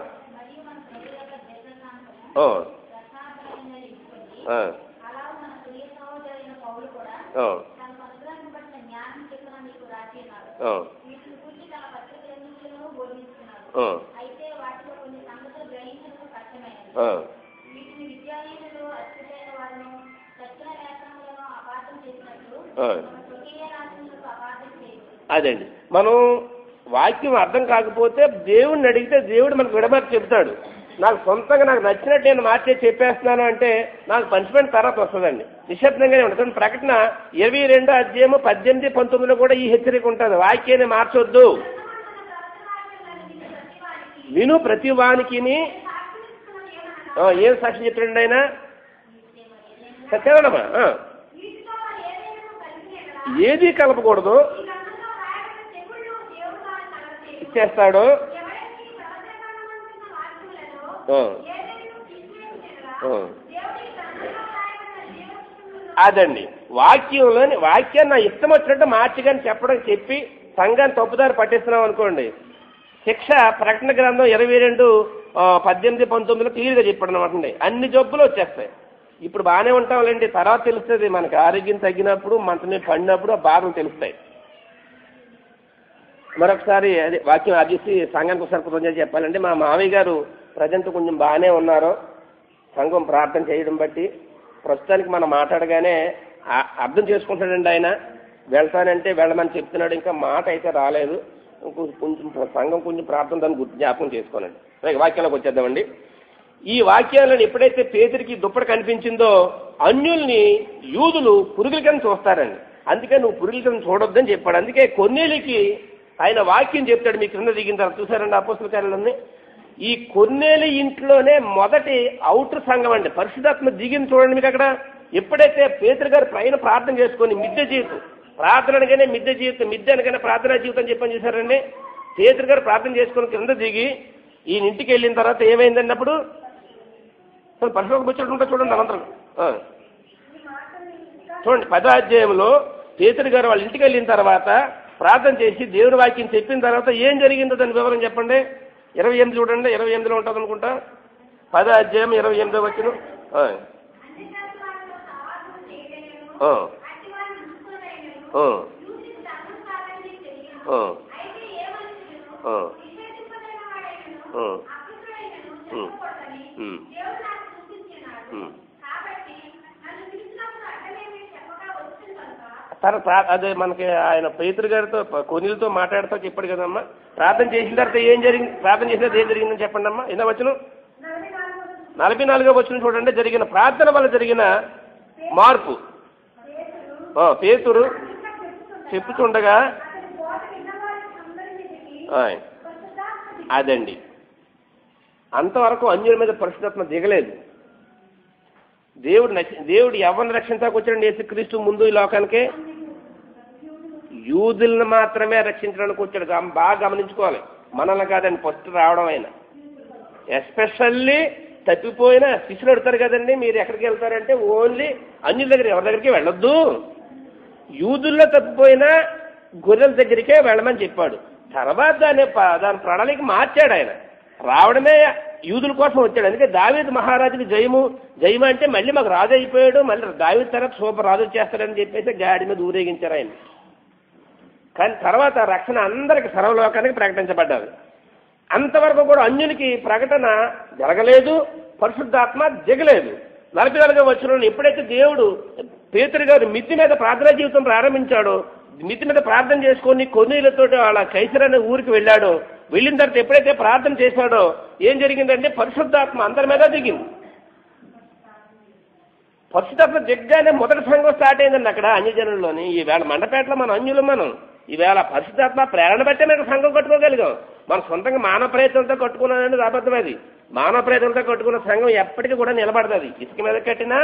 అదండి. మనం వాక్యం అర్థం కాకపోతే దేవుడిని అడిగితే దేవుడు మనకు విడమర్చి చెప్తాడు. నాకు సొంతంగా నాకు నచ్చినట్టు నేను మార్చే చెప్పేస్తున్నాను అంటే నాకు పనిష్మెంట్ తర్వాత వస్తుందండి. నిశ్శబ్దంగానే ఉంటుంది. ప్రకటన 22:18-19 కూడా ఈ హెచ్చరిక ఉంటుంది, వాక్యాన్ని మార్చొద్దు. విను ప్రతి వానికి ఏం సాక్షి చెప్పండి ఆయన? సత్యమా? ఏది కలపకూడదు, ఇచ్చేస్తాడు. అదండి వాక్యాన్ని నా ఇష్టం వచ్చినట్టు మార్చిగాని చెప్పి సంఘాన్ని తప్పుదారి పట్టిస్తున్నాం అనుకోండి, శిక్ష ప్రకటన గ్రంథం 22:18-19 క్లియర్గా చెప్పాడు అనమాట అండి. అన్ని జబ్బులు వచ్చేస్తాయి. ఇప్పుడు బాగానే ఉంటాంలేండి, తర్వాత తెలుస్తుంది. మనకి ఆరోగ్యం తగ్గినప్పుడు, మంట మీద పడినప్పుడు ఆ బాధలు తెలుస్తాయి. మరొకసారి అదే వాక్యం ఆర్జిసి సంఘానికి ఒకసారి కృతజ్ఞత చెప్పాలంటే, మా మామయ్య గారు ప్రజెంట్ కొంచెం బాగానే ఉన్నారు. సంఘం ప్రార్థన చేయడం బట్టి ప్రస్తుతానికి మనం మాట్లాడగానే అర్థం చేసుకుంటాడండి ఆయన. వెళ్తానంటే వెళ్ళమని చెప్తున్నాడు, ఇంకా మాట అయితే రాలేదు. కొంచెం సంఘం కొంచెం ప్రార్థన దాన్ని జ్ఞాపకం చేసుకోనండి. వాక్యాలకు వచ్చేద్దామండి. ఈ వాక్యాలను ఎప్పుడైతే పేతురికి దుప్పటి కనిపించిందో అన్యుల్ని యూదులు పురుగుల కింద చూస్తారండి. అందుకే నువ్వు పురుగుల కింద చూడొద్దని చెప్పాడు. అందుకే కొర్నేలికి ఆయన వాక్యం చెప్తాడు. మీ క్రింద దిగిన తర్వాత చూసారండి అపోస్తల కార్యాలన్నీ. ఈ కొర్నేలి ఇంట్లోనే మొదటి ఔటర్ సంఘం అండి. పరిశుద్ధాత్మ దిగింది చూడండి మీకు అక్కడ. ఎప్పుడైతే పేతురు గారు పైన ప్రార్థన చేసుకొని మిద్దె జీవితం, ప్రార్థన అనగానే మిద్దె జీవితం, మిద్దె అనగానే ప్రార్థనా జీవితం చెప్పని చూసారండి. పేతురు గారు ప్రార్థన చేసుకొని క్రింద దిగి ఈయన ఇంటికి వెళ్ళిన తర్వాత ఏమైందండి అప్పుడు పరిశుభ్రం వచ్చేటంటే చూడండి అనంతరం చూడండి 10వ అధ్యాయంలో పేతురు గారు వాళ్ళ ఇంటికి వెళ్ళిన తర్వాత ప్రార్థన చేసి దేవుని వాక్యం చెప్పిన తర్వాత ఏం జరిగిందో దాని వివరం చెప్పండి. 28 చూడండి, 28లో ఉంటుంది అనుకుంటా. 10వ అధ్యాయం 28వ వచనం. అదే మనకి ఆయన పేతురు గారితో కొనిలతో మాట్లాడుతూ చెప్పాడు కదమ్మా. ప్రార్థన చేసిన తర్వాత ఏం జరిగింది, ప్రార్థన చేసిన తర్వాత ఏం జరిగిందని చెప్పండి అమ్మా. ఎన్నో వచనం? 44వ వచనం చూడండి. జరిగిన ప్రార్థన వల్ల జరిగిన మార్పు. పేతురు చెప్పుచుండగా అదండి, అంతవరకు అన్యుల మీద పరిశుద్ధాత్మ దిగలేదు. దేవుడు ఎవరిని రక్షించడానికి వచ్చాడండి? యేసుక్రీస్తు ముందు ఈ లోకానికి యూదులను మాత్రమే రక్షించడానికి వచ్చాడు. బాగా గమనించుకోవాలి, మనల్ని కాదండి ఫస్ట్ రావడం. ఆయన ఎస్పెషల్లీ తప్పిపోయిన శిష్యులు అడుగుతారు కదండి, మీరు ఎక్కడికి వెళ్తారంటే ఓన్లీ అన్యుల దగ్గర, ఎవరి దగ్గరికి వెళ్ళొద్దు, యూదుల్లో తప్పిపోయిన గొర్రెల దగ్గరికే వెళ్ళమని చెప్పాడు. తర్వాత దాని ప్రణాళిక మార్చాడు ఆయన. రావడమే యూదుల కోసం వచ్చాడు. అందుకే దావీదు మహారాజుకి జయము అంటే మళ్ళీ మాకు రాజు అయిపోయాడు, మళ్ళీ దావీదు తర్వాత సూపర్ రాజు చేస్తాడని చెప్పేసి గాడి మీద ఊరేగించారు ఆయన. కానీ తర్వాత రక్షణ అందరికి సర్వలోకానికి ప్రకటించబడ్డారు. అంతవరకు కూడా అన్యునికి ప్రకటన జరగలేదు, పరిశుద్ధాత్మ దిగలేదు. 44వ వచనంలో ఎప్పుడైతే దేవుడు పేతురు గారు మిద్ది మీద ప్రార్థనా జీవితం ప్రారంభించాడో, మిద్ది మీద ప్రార్థన చేసుకొని కొన్నిలతో వాళ్ళ కైసర్ అనే ఊరికి వెళ్ళాడో, వెళ్ళిన తర్వాత ఎప్పుడైతే ప్రార్థన చేశాడో ఏం జరిగిందంటే పరిశుద్ధాత్మ అందరి మీద దిగింది. పరిశుద్ధాత్మ దిగ్గానే మొదటి సంఘం స్టార్ట్ అయిందండి అక్కడ అన్యజనుల్లోని. ఈవేళ మండపేటలో మనం అన్యులు, మనం ఈవేళ పరిశుద్ధాత్మ ప్రేరణ బట్టే మేము సంఘం కట్టుకోగలిగాం. మన సొంతంగా మానవ ప్రయత్నంతో కట్టుకున్నానండి అబద్ధం. అది మానవ ప్రయత్నంతో కట్టుకున్న సంఘం ఎప్పటికీ కూడా నిలబడుతుంది. ఇసుక మీద కట్టినా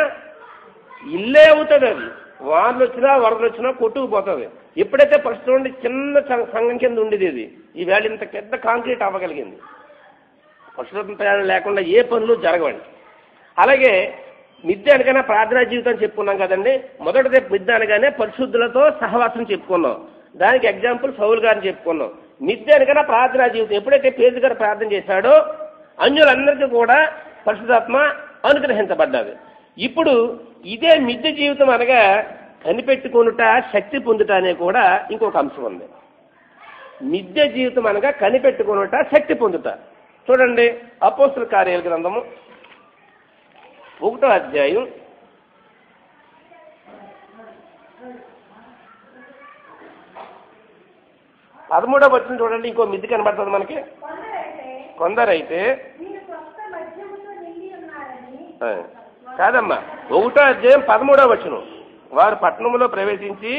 ఇల్లే అవుతుంది. అది వానలు వచ్చినా వరదలు వచ్చినా కొట్టుకుపోతుంది. ఎప్పుడైతే ఫస్ట్ నుండి చిన్న సంఘం కింద ఉండేది ఇది, ఈవేళ ఇంత పెద్ద కాంక్రీట్ అవ్వగలిగింది. పరిశుద్ధ ప్రయాణం లేకుండా ఏ పనులు జరగవండి. అలాగే మిద్దె అనగానే ప్రార్థనా జీవితం చెప్పుకున్నాం కదండి. మొదటిదే మిద్దె అనగానే పరిశుద్ధులతో సహవాసం చెప్పుకున్నాం. దానికి ఎగ్జాంపుల్ సౌలు గారిని చెప్పుకున్నాం. మిద్దె అనగానే ప్రార్థనా జీవితం. ఎప్పుడైతే పేతురు గారు ప్రార్థన చేశాడో అన్యులందరికీ కూడా పరిశుద్ధాత్మ అనుగ్రహించబడ్డాది. ఇప్పుడు ఇదే మిద్దె జీవితం అనగా కనిపెట్టుకొనుట, శక్తి పొందుట అనే కూడా ఇంకొక అంశం ఉంది. మిద్దె జీవితం అనగా కనిపెట్టుకొనుట, శక్తి పొందుట. చూడండి అపోస్తల కార్యాల గ్రంథము 1వ అధ్యాయం 13వ వచనం చూడండి. ఇంకో మిద్ది కనబడుతుంది మనకి. కొందరైతే కాదమ్మా, 1వ అధ్యాయం 13వ వచనం, వారు పట్టణంలో ప్రవేశించి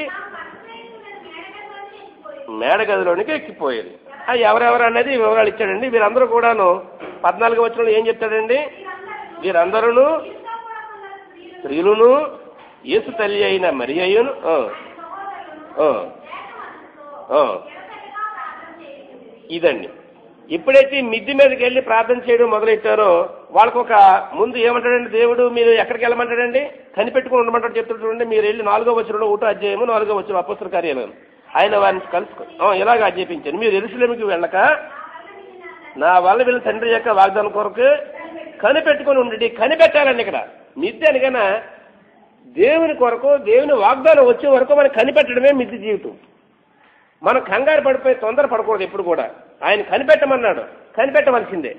మేడగదిలోనికి ఎక్కిపోయేది. ఎవరెవరు అనేది వివరాలు ఇచ్చాడండి. వీరందరూ కూడాను 14వ వచనంలో ఏం చెప్తాడండి? వీరందరూ స్త్రీలును యేసు తల్లి అయిన మరియను ఇదండి. ఎప్పుడైతే మిద్ది మీదకి వెళ్ళి ప్రార్థన చేయడం మొదలెట్టారో వాళ్ళకు ఒక ముందు ఏమంటాడండి దేవుడు, మీరు ఎక్కడికి వెళ్ళమంటాడండి? కనిపెట్టుకుని ఉండమంటాడు. చెప్తాడు చూడండి. మీరు వెళ్ళి 4వ వచనంలో 1వ అధ్యాయము 4వ వచనం అపోస్తల కార్యాలు ఆయన వారిని ఇలాగ ఆజ్ఞాపించాను, మీరు యెరూషలేముకి వెళ్ళక నా వల్ల వీళ్ళ తండ్రి యొక్క వాగ్దానం కొరకు కనిపెట్టుకుని ఉండి. కనిపెట్టాలండి ఇక్కడ. మిద్ది అనగానే దేవుని కొరకు, దేవుని వాగ్దానం వచ్చే వరకు మనం కనిపెట్టడమే మిద్ది జీవితం. మనం కంగారు పడిపోయి తొందర పడకూడదు ఎప్పుడు కూడా. ఆయన కనిపెట్టమన్నాడు, కనిపెట్టవలసిందే.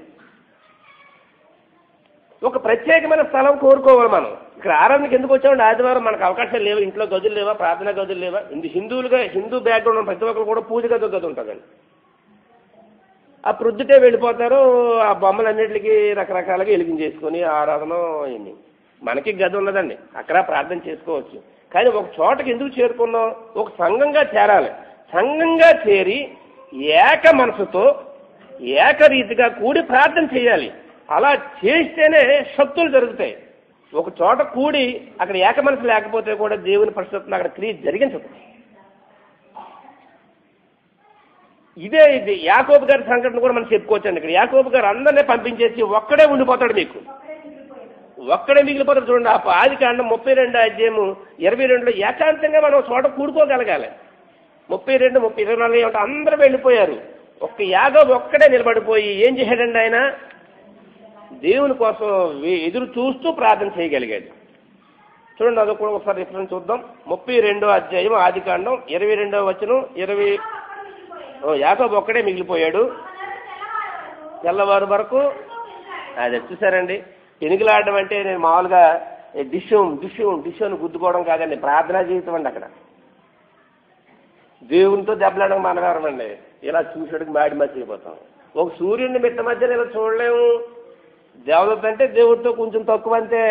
ఒక ప్రత్యేకమైన స్థలం కోరుకోవాలి మనం. ఇక్కడ ఆరాధనకి ఎందుకు వచ్చామంటే ఆదివారం మనకు అవకాశాలు లేవు, ఇంట్లో గదులు లేవా, ప్రార్థనా గదులు లేవా. హిందూ బ్యాక్గ్రౌండ్ ఉన్న ప్రతి ఒక్కరు కూడా పూజ గది ఉంటుందండి. ఆ ప్రొద్దుటే వెళ్ళిపోతారు, ఆ బొమ్మలన్నింటికి రకరకాలుగా వెలిగించేసుకొని ఆరాధన అయింది. మనకి గది ఉన్నదండి, అక్కడ ప్రార్థన చేసుకోవచ్చు. కానీ ఒక చోటకి ఎందుకు చేరుకున్నాం? ఒక సంఘంగా చేరాలి. సంఘంగా చేరి ఏక మనసుతో ఏకరీతిగా కూడి ప్రార్థన చేయాలి. అలా చేస్తేనే శక్తులు జరుగుతాయి. ఒక చోట కూడి అక్కడ ఏక మనసు లేకపోతే కూడా దేవుని పరిశుద్ధతను అక్కడ క్రియ జరిగించదు. ఇది యాకోబు గారి సంఘటన కూడా మనం చెప్పుకోవచ్చండి. ఇక్కడ యాకోబు గారు అందరినీ పంపించేసి ఒక్కడే ఉండిపోతాడు, మీకు ఒక్కడే మిగిలిపోతాడు. చూడండి, ఆ ఆదికాండం 32 అధ్యాయము 22లో ఏకాంతంగా మనం చోట కూడుకోగలగాలి. 32, 24 ఏమంటే అందరూ వెళ్ళిపోయారు. యాకోబు ఒక్కడే నిలబడిపోయి ఏం చేశాడండి? ఆయన దేవుని కోసం ఎదురు చూస్తూ ప్రార్థన చేయగలిగాడు. చూడండి, అది కూడా ఒకసారి రిఫరెన్స్ చూద్దాం. 32 అధ్యాయం ఆదికాండం 22వ వచనం 20. యాకోబు ఒక్కడే మిగిలిపోయాడు తెల్లవారు వరకు. అది చూసారండి, పెనుగులాడడం అంటే నేను మామూలుగా డిష్యూని గుద్దుకోవడం కాదండి, ప్రార్థనా జీవితం అండి. అక్కడ దేవునితో దెబ్బలాడడం మనగారం అండి. ఇలా చూసేటికి మాడి మర్చిపోతాం. ఒక సూర్యుడిని మిట్ట మధ్యన ఇలా చూడలేము. దేవదత్త అంటే దేవుడితో కొంచెం తక్కువ అంతే.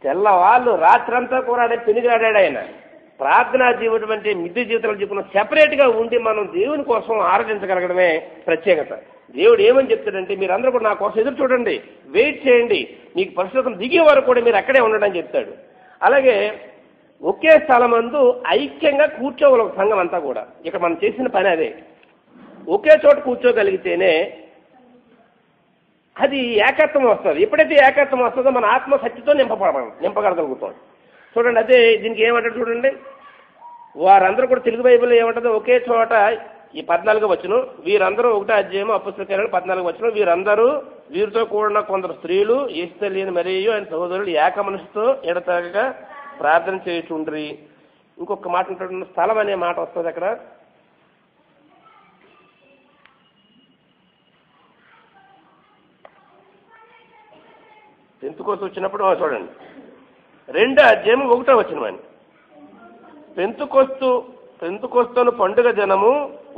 తెల్లవాళ్ళు రాత్రంతా కూడా పెనుగులాడాడు ఆయన. ప్రార్థనా జీవితం అంటే మిద్ది జీవితాలు చెప్పుకున్న సెపరేట్గా ఉండి మనం దేవుని కోసం ఆరాధించగలగడమే ప్రత్యేకత. దేవుడు ఏమని చెప్తాడంటే, మీరందరూ కూడా నా కోసం ఎదురు చూడండి, వెయిట్ చేయండి, మీకు పరిశుద్ధం దిగే వరకు కూడా మీరు అక్కడే ఉండడం చెప్తాడు. అలాగే ఒకే స్థలమందు ఐక్యంగా కూర్చోవాలి ఒక సంఘం అంతా కూడా. ఇక్కడ మనం చేసిన పని అదే. ఒకే చోట కూర్చోగలిగితేనే అది ఏకత్వం వస్తుంది. ఎప్పుడైతే ఏకత్వం వస్తుందో మన ఆత్మ శక్తితో నింపగలుగుతాం. చూడండి, అదే దీనికి ఏమంటారు చూడండి, వారందరూ కూడా తెలుగు బైబిల్లో ఏమంటుందో, ఒకే చోట ఈ 14వ వచనం, వీరందరూ 1వ అధ్యాయం అపొస్తలుల కార్యాలు 14వ వచనం, వీరితో కూడిన కొందరు స్త్రీలు యేసులేని మరియు ఆయన సహోదరులు ఏక మనసుతో ఎడతెగక ప్రార్థన చేయుచుండ్రి. ఇంకొక మాట ఉంటుంది, స్థలం అనే మాట వస్తుంది అక్కడ. పెంతుకోస్తు వచ్చినప్పుడు చూడండి, 2వ అధ్యాయం 1వ వచనం అని. పెంతుకోస్తును పండుగ జనము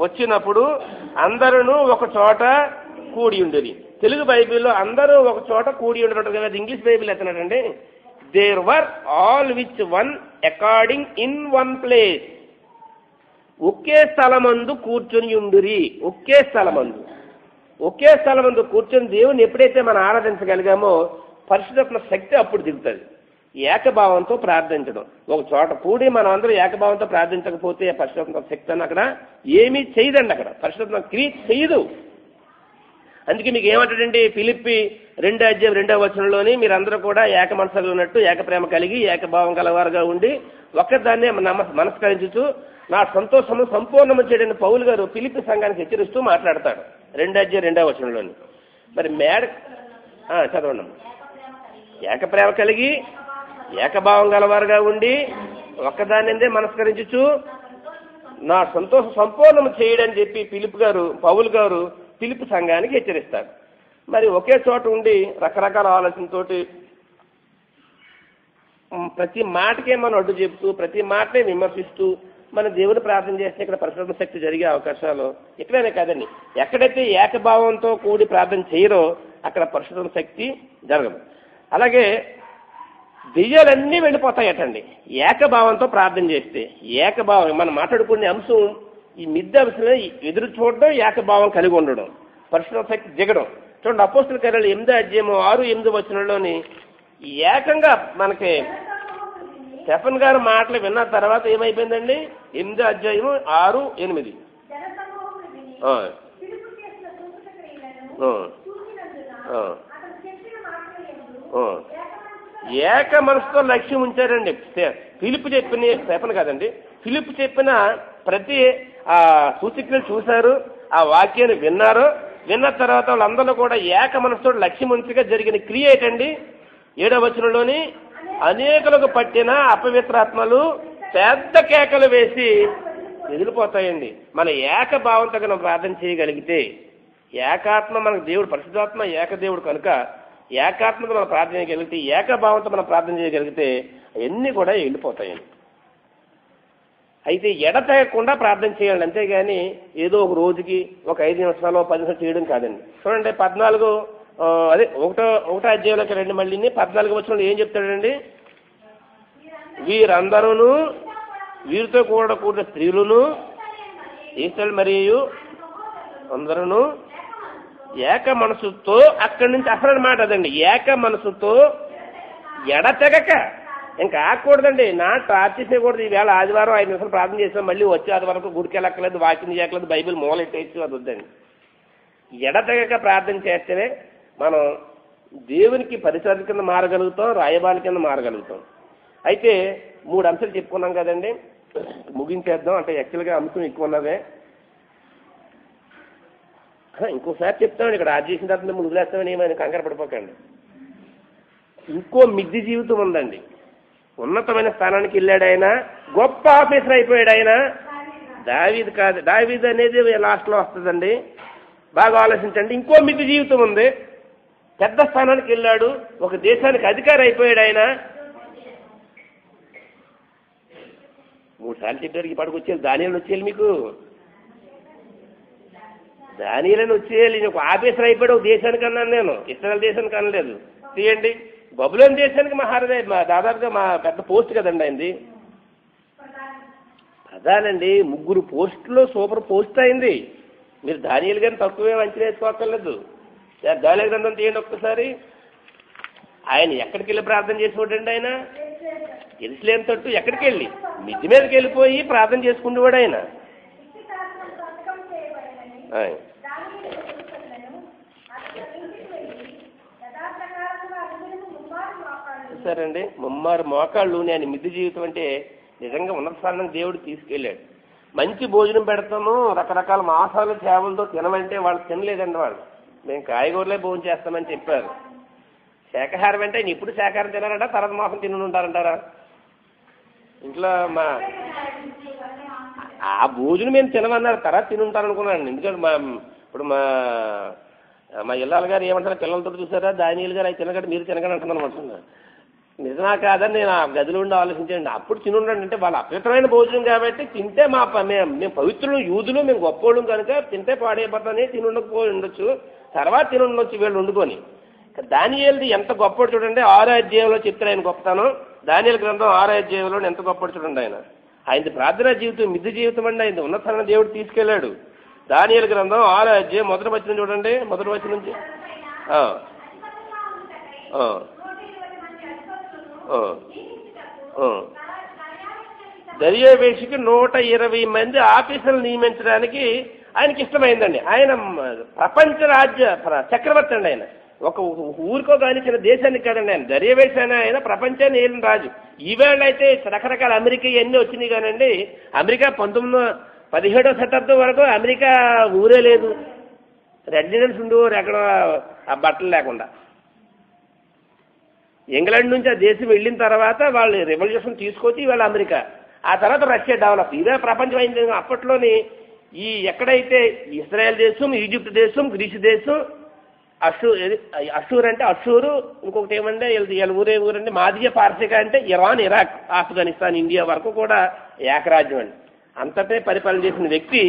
వచ్చినప్పుడు అందరూ ఒక చోట కూడి ఉండేది. తెలుగు బైబిల్లో అందరూ ఒక చోట కూడి ఉండడం కదా. ఇంగ్లీష్ బైబిల్ ఎత్తనాడండి, there were all with one according in one place. ఒకే స్థలమందు కూర్చొని ఉండురి. ఒకే స్థలమందు కూర్చొని దేవుని ఎప్పుడైతే మనం ఆరాధించగలిగామో పరిశుద్ధమైన శక్తి అప్పుడు దిగుతుంది. ఏకభావంతో ప్రార్థించడం. ఒక చోట కూడి మనం అందరూ ఏకభావంతో ప్రార్థించకపోతే పరిశుద్ధ శక్తి అని అక్కడ ఏమీ చేయదండి. అక్కడ పరిశుద్ధ క్రియ చేయదు. అందుకే మీకు ఏమంటాడండి, ఫిలిప్పి 2వ అధ్యాయం 2వ వచనంలోని, మీరందరూ కూడా ఏక మనసులో ఉన్నట్టు ఏక ప్రేమ కలిగి ఏకభావం కలవారుగా ఉండి ఒక్కదాన్నే మనస్కరించుతూ నా సంతోషము సంపూర్ణము చేయడని పౌలు గారు ఫిలిప్పి సంఘానికి హెచ్చరిస్తూ మాట్లాడతాడు 2వ అధ్యాయం 2వ వచనంలోని. మరి చదవండి. ఏక ప్రేమ కలిగి ఏకభావం గలవారుగా ఉండి ఒక్కదాన్నే మనస్కరించుచు నా సంతోషం సంపూర్ణం చేయడని చెప్పి పౌలు గారు ఫిలిప్పి సంఘానికి హెచ్చరిస్తారు. మరి ఒకే చోట ఉండి రకరకాల ఆలోచనతోటి ప్రతి మాటకే మనం అడ్డు చెబుతూ ప్రతి మాటనే విమర్శిస్తూ మన దేవుని ప్రార్థన చేస్తే ఇక్కడ పరిశుద్ధ శక్తి జరిగే అవకాశాలు ఇక్కడనే కాదండి. ఎక్కడైతే ఏకభావంతో కూడి ప్రార్థన చేయరో అక్కడ పరిశుద్ధ శక్తి జరగదు. అలాగే దెయ్యాలన్నీ వెళ్ళిపోతాయటండి ఏకభావంతో ప్రార్థన చేస్తే. ఏకభావం మనం మాట్లాడుకునే అంశం ఈ మిద్దె అంశమే, ఎదురు చూడడం, ఏకభావం కలిగి ఉండడం, పరిశుద్ధ శక్తి దిగడం. చూడండి, అపోస్తలుల కార్యాలు 8వ అధ్యాయం 6-8 వచనంలోని ఏకంగా మనకి స్టెఫెన్ గారు మాటలు విన్న తర్వాత ఏమైపోయిందండి, 8వ అధ్యాయం 6-8. ఏక మనసుతో లక్ష్యం ఉంచారండి. ఫిలిప్ చెప్పిన ప్రతి సూచికలు చూశారు, ఆ వాక్యాన్ని విన్నారు. విన్న తర్వాత వాళ్ళందరూ కూడా ఏక మనసుతో లక్ష్యం ఉంచగా జరిగిన క్రియ ఏంటండి, 7వ వచనంలోని, అనేకులకు పట్టిన అపవిత్రాత్మలు పెద్ద కేకలు వేసి ఎదిరిపోతాయండి. మన ఏకభావంతో మనం ప్రార్థన చేయగలిగితే, ఏకాత్మ మనకు దేవుడు, పరిశుద్ధాత్మ ఏకదేవుడు కనుక ఏకాత్మతో మనం ప్రార్థన చేయగలిగితే, ఏకభావంతో మనం ప్రార్థన చేయగలిగితే అవన్నీ కూడా వెళ్ళిపోతాయండి. అయితే ఎడతెగకుండా ప్రార్థన చేయాలి, అంతేగాని ఏదో ఒక రోజుకి ఒక 5 నిమిషాలు 10 నిమిషాలు చేయడం కాదండి. చూడండి 14 ఒకటో అధ్యాయంలోకి రండి. మళ్ళీ 14 వచనంలో ఏం చెప్తాడండి? వీరందరూ వీరితో కూడా కూడిన స్త్రీలును ఈశ్వరులు మరియు అందరూ ఏక మనసుతో, అక్కడి నుంచి అసలు మాట అదండి, ఏక మనసుతో ఎడతెగక. ఇంకా ఆగకూడదండి, నా టార్చ్ చేయకూడదు. ఈవేళ ఆదివారం 5 నిమిషాలు ప్రార్థన చేసాం, మళ్ళీ వచ్చే ఆదివారం గుడికి వెళ్ళక్కలేదు, వాకింగ్ చేయక్కలేదు, బైబిల్ మూలెట్టేసి అది వద్దండి. ఎడతెగక ప్రార్థన చేస్తేనే మనం దేవునికి పరిసర కింద మారగలుగుతాం, రాయబారి కింద మారగలుగుతాం. అయితే 3 అంశాలు చెప్పుకున్నాం కదండి, ముగించేద్దాం. అంటే యాక్చువల్గా అంశం ఎక్కువ ఉన్నదే, ఇంకోసారి చెప్తామండి. ఇక్కడ అది చేసిన తర్వాత మేము వదిలేస్తామని ఏమైనా కంగారు పడిపోకండి. ఇంకో మిద్ది జీవితం ఉందండి. ఉన్నతమైన స్థానానికి వెళ్ళాడు ఆయన, గొప్ప ఆఫీసర్ అయిపోయాడు ఆయన. దావీదు కాదు, దావీదు అనేది లాస్ట్లో వస్తుందండి, బాగా ఆలోచించండి. ఇంకో మిద్ది జీవితం ఉంది. పెద్ద స్థానానికి వెళ్ళాడు, ఒక దేశానికి అధికారి అయిపోయాడు ఆయన. 3 సార్లు చెప్పారు, ఇప్పటికి వచ్చేయాలి, దానియాలు వచ్చేయాలి, మీకు దానియాలని వచ్చేయాలి. ఒక ఆఫీసర్ అయిపోయాడు ఒక దేశానికి అన్నాను నేను, ఇస్రాయల్ దేశానికి అనలేదు. తీయండి, బబులోని దేశానికి దాదాపుగా మా పెద్ద పోస్ట్ కదండి అయింది. అదానండి, 3 పోస్టులో సూపర్ పోస్ట్ అయింది. మీరు దానియాలు గారిని తక్కువే అంచనా వేసుకోక్కర్లేదు. దానియాల గ్రంథం తీయండి ఒక్కసారి. ఆయన ఎక్కడికి వెళ్ళి ప్రార్థన చేసేవాడండి? ఆయన జెరూసలేము తట్టు ఎక్కడికి వెళ్ళి మిద్ది మీదకి వెళ్ళిపోయి ప్రార్థన చేసుకునేవాడు ఆయన. సరేండి, 3 మోకాళ్ళు. నేను మిద్ది జీవితం అంటే నిజంగా ఉన్నత స్థానానికి దేవుడు తీసుకెళ్ళాడు. మంచి భోజనం పెడతాము, రకరకాల మాసాలు సేవలతో తినమంటే వాళ్ళు తినలేదండి. వాళ్ళు మేము కాయగూరలే భోజనం చేస్తామని చెప్పారు. శాకాహారం అంటే ఇప్పుడు శాకాహారం తినారంట, తర్వాత మాసం తిని ఉంటారంటారా? ఇంట్లో ఆ భోజనం మేము తినమన్నారు, తర్వాత తిని ఉంటారనుకున్నాను. ఎందుకంటే ఇప్పుడు మా ఇల్లాల గారు ఏమంటారు, పిల్లలతో చూసారా దానియాలు గారు అవి తినగండి మీరు తినగండి అంటున్నాను అనుకుంటున్నాను. నిజమా కాదని నేను ఆ గదిలో ఉండి ఆలోచించండి. అప్పుడు తిని ఉండండి అంటే వాళ్ళు అపవిత్రమైన భోజనం కాబట్టి తింటే మేము పవిత్రులు, యూదులు, మేము గొప్పోళ్ళం కనుక తింటే పాడైపోతానే తిని ఉండొచ్చు, తర్వాత తిని ఉండొచ్చు వీళ్ళు వండుకొని. దానియేలుది ఎంత గొప్పడు చూడండి, 6వ అధ్యాయంలో చెప్తారు ఆయన గొప్పతనం. దానియేలు గ్రంథం 6వ అధ్యాయంలో ఎంత గొప్పడు చూడండి. ఆయనది ప్రార్థనా జీవితం, మిద్ది జీవితం అండి. ఆయన ఉన్నతమైన దేవుడు తీసుకెళ్లాడు. దానియేలు గ్రంథం 6వ అధ్యాయం 1వ వచనం చూడండి. 1వ వచనం నుంచి దర్యావేషికి 120 మంది ఆఫీసర్లు నియమించడానికి ఆయనకి ఇష్టమైందండి. ఆయన ప్రపంచ రాజ్య చక్రవర్తి అండి. ఆయన ఒక ఊరికో కానీ చిన్న దేశానికి కాదండి. ఆయన దర్యావేషి ఆయన ప్రపంచాన్ని ఏలిన రాజు. ఈవేళ అయితే రకరకాల అమెరికా ఇవన్నీ వచ్చినాయి కానండి. అమెరికా 17వ శతాబ్దం వరకు అమెరికా ఊరే లేదు. రెడ్ ఇండియన్స్ ఉండేవారు ఎక్కడ ఆ బట్టలు లేకుండా. ఇంగ్లాండ్ నుంచి ఆ దేశం వెళ్ళిన తర్వాత వాళ్ళు రెవల్యూషన్ తీసుకొచ్చి ఇవాళ అమెరికా, ఆ తర్వాత రష్యా డెవలప్. ఇదే ప్రపంచం అయింది. అప్పట్లోని ఈ ఎక్కడైతే ఇజ్రాయెల్ దేశం, ఈజిప్ట్ దేశం, గ్రీసు దేశం, అషూర్ అంటే అషూరు, ఇంకొకటి ఏమంటే వీళ్ళ ఊరంటే మాదియ పార్సిక అంటే ఇరాన్, ఇరాక్, ఆఫ్ఘనిస్తాన్, ఇండియా వరకు కూడా ఏకరాజ్యం అండి. అంతటే పరిపాలన చేసిన వ్యక్తి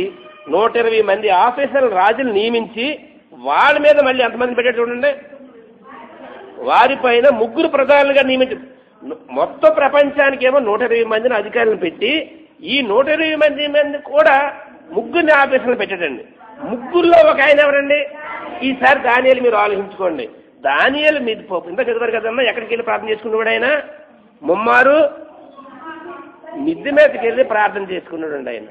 120 మంది ఆఫీసర్లు రాజులు నియమించి వాళ్ళ మీద మళ్ళీ ఎంతమంది పెట్టాడు చూడండి. వారిపైన 3 ప్రధానులుగా నియమించారు. మొత్తం ప్రపంచానికి ఏమో 120 మందిని అధికారులను పెట్టి ఈ 120 మంది కూడా 3 ఆఫీసర్లు పెట్టాడండి. 3లో ఒక ఆయన ఎవరండి? ఈసారి దానియేలు మీరు ఆలోచించుకోండి. దానియేలు మీరు ఇంత చదివారు కదమ్మా, ఎక్కడికి వెళ్ళి ప్రార్థన చేసుకునేవాడు? ఆయన ముమ్మారు మిద్ది మీదకి వెళ్ళి ప్రార్థన చేసుకున్నాడు అండి. ఆయన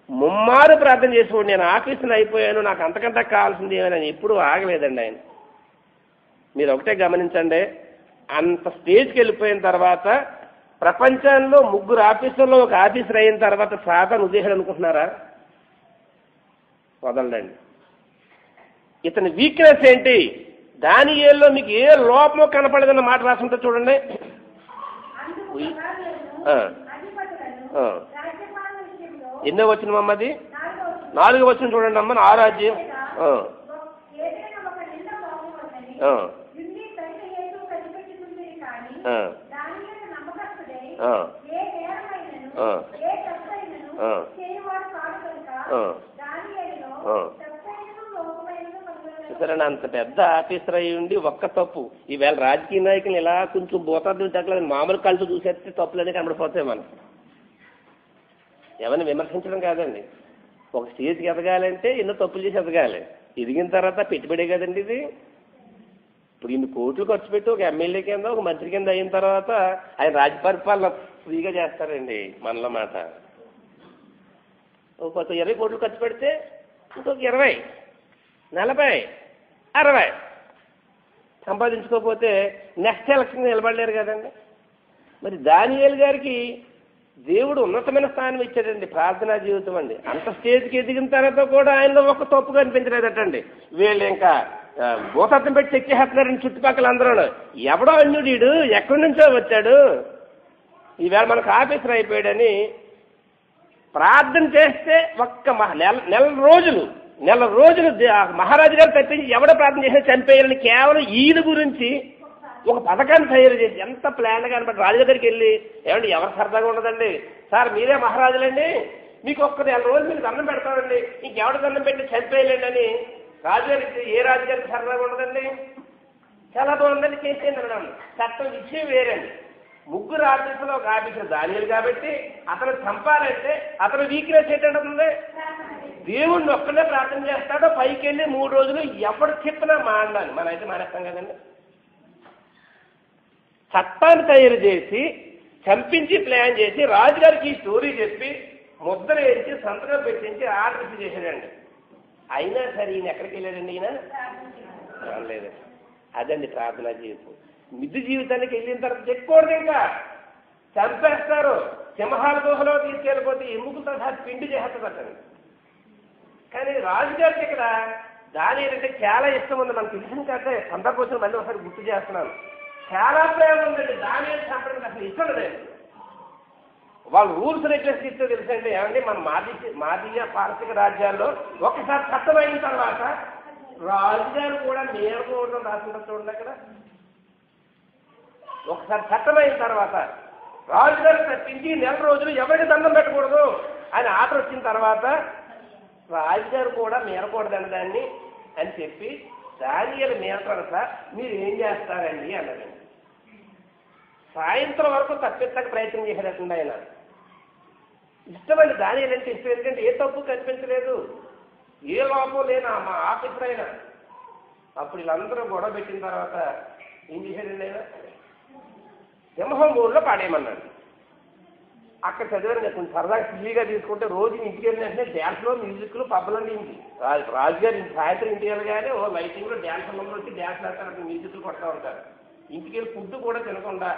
ముమ్మారు ప్రార్థన చేసుకోండి. నేను ఆఫీసుని అయిపోయాను, నాకు అంతకంటే కావాల్సింది ఏమైనా ఎప్పుడూ ఆగలేదండి ఆయన. మీరు ఒకటే గమనించండి, అంత స్టేజ్కి వెళ్ళిపోయిన తర్వాత ప్రపంచంలో 3 ఆఫీసర్లో ఒక ఆఫీసర్ అయిన తర్వాత సాతాను ఉద్దేశాలు అనుకుంటున్నారా? వదలండి. ఇతని వీక్నెస్ ఏంటి? దానియేలులో మీకు ఏ లోపమో కనపడదన్న మాట రాసుంటే చూడండి. ఎన్నో వచ్చిన అమ్మది 4వ వచనం చూడండి అమ్మ. 6వ అధ్యాయం చూసారని అంత పెద్ద ఆఫీసర్ అయ్యి ఉండి ఒక్క తప్పు. ఈవేళ రాజకీయ నాయకులు ఇలా కొంచెం బోతాదులు తగ్గలేదు, మామూలు కళ్ళు చూసేస్తే తప్పులన్నీ కనబడిపోతాయి. మనం ఎవరిని విమర్శించడం కాదండి, ఒక స్టేజ్కి ఎదగాలంటే ఎన్నో తప్పులు చేసి ఎదగాలి. ఎదిగిన తర్వాత పెట్టుబడే కదండి ఇది. ఇప్పుడు ఇన్ని కోట్లు ఖర్చు పెట్టి ఒక ఎమ్మెల్యే కింద ఒక మంత్రి కింద అయిన తర్వాత ఆయన రాజపరిపాలన ఫ్రీగా చేస్తారండి. మనలో మాట ఒక 20 కోట్లు ఖర్చు పెడితే ఇంకొక 20, 40, 60 సంపాదించుకోకపోతే నెక్స్ట్ ఎలక్షన్ నిలబడలేరు కదండి. మరి దానియేలు గారికి దేవుడు ఉన్నతమైన స్థానం ఇచ్చాడండి, ప్రార్థనా జీవితం అండి. అంత స్టేజ్కి ఎదిగిన తర్వాత కూడా ఆయనలో ఒక తప్పు కనిపించలేదటండి. వీళ్ళు ఇంకా భూతత్వం పెట్టి చెక్ చేస్తున్నారండి చుట్టుపక్కల అందరూ. ఎవడో అన్యుడీడు, ఎక్కడి నుంచో వచ్చాడు, ఈవేళ మనకు ఆఫీసర్ అయిపోయాడని ప్రార్థన చేస్తే ఒక్క నెల రోజులు మహారాజు గారు తప్పించి ఎవడో ప్రార్థన చేసినా చనిపోయారని కేవలం ఈయన గురించి ఒక పథకాన్ని తయారు చేసి ఎంత ప్లాన్ కనబడి రాజు దగ్గరికి వెళ్ళి, ఏమండి ఎవరు సరదాగా ఉండదండి సార్, మీరే మహారాజులండి, మీకు ఒక్క నెల రోజులు మీకు దండం పెడతామండి, ఇంకెవడ దండం పెట్టి చనిపోయలేండి అని రాజుగారికి, ఏ రాజుగారికి సరదాగా ఉండదండి. చాలా బాగుందండి, చేసేయండి అన్నాను. చట్టం విషయం వేరండి. ముగ్గురు ఆఫీసులో ఒక ఆఫీసర్ దానియేలు కాబట్టి అతను చంపాలంటే అతను వీక్నెస్ ఏంటంటుంది, దేవుణ్ణి ఒక్కనే ప్రార్థన చేస్తాడో పైకి వెళ్ళి 3 రోజులు ఎవడు చెప్పినా మాండాలి. మనమైతే మానేస్తాం కదండి. చట్టాన్ని తయారు చేసి చంపించి ప్లాన్ చేసి రాజుగారికి ఈ స్టోరీ చెప్పి ముద్ర వేసి సంతకం పెట్టించి ఆర్డర్ చేశాడండి. అయినా సరే ఈయన ఎక్కడికి వెళ్ళాడండి, ఈయన లేదు. అదండి ప్రార్థనా జీవితం. మిద్దు జీవితానికి వెళ్ళిన తర్వాత చెక్కకూడదు, ఇంకా చంపేస్తారు. సింహాల గుహలో తీసుకెళ్ళిపోతే ఎముకలతో సహా పిండి చేసేస్తారండి. కానీ రాజుగారికి ఇక్కడ దానియేలు అంటే చాలా ఇష్టం ఉంది. మనకు తెలిసిన కంటే సందర్భం మళ్ళీ ఒకసారి గుర్తు చేస్తున్నాను. చాలా ప్రేమ ఉందండి దానియేలు చంపడానికి, అసలు ఇష్టం లేదు. వాళ్ళు రూల్స్ రెగ్యులేషన్ ఇస్తే తెలుసండి. ఏమండి మన మాదీయ పారసిక రాజ్యాల్లో ఒకసారి చట్టం అయిన తర్వాత రాజుగారు కూడా నేర్చుకోవడం రాసింటారు చూడండి. అక్కడ ఒకసారి చట్టం అయిన తర్వాత రాజుగారు తప్పించి 1 రోజులు ఎవరికి దండం పెట్టకూడదు అని ఆర్డర్ వచ్చిన తర్వాత రాజుగారు కూడా మేరకూడదండి దాన్ని అని చెప్పి దానియేలు మేరతారు సార్, మీరు ఏం చేస్తారండి అన్నారండి. సాయంత్రం వరకు తప్పించక ప్రయత్నం చేశారటండి ఆయన. ఇష్టమండి దానియేలు అంటే ఇష్టం, ఎందుకంటే ఏ తప్పు కనిపించలేదు, ఏ లోపం లేనా మా ఆఫీసర్ అయినా. అప్పుడు వీళ్ళందరూ గొడవ పెట్టిన తర్వాత ఏం చేశాడండి ఆయన, సింహం ఊళ్ళో పాడేయమన్నాడు. అక్కడ చదివాను కొంచెం సరదాగా సిల్లీగా తీసుకుంటే రోజు ఇంటికి వెళ్ళిన వెంటనే డ్యాన్స్లో మ్యూజిక్లు పబ్బలండి. ఇంటి రాజుగారు సాయంత్రం ఇంటికి వెళ్ళగానే ఓ లైటింగ్లో డ్యాన్స్ వచ్చి డ్యాన్స్ ఆడతారు, మ్యూజిక్లు కొడతా ఉంటారు. ఇంటికి వెళ్ళి ఫుడ్ కూడా తినకుండా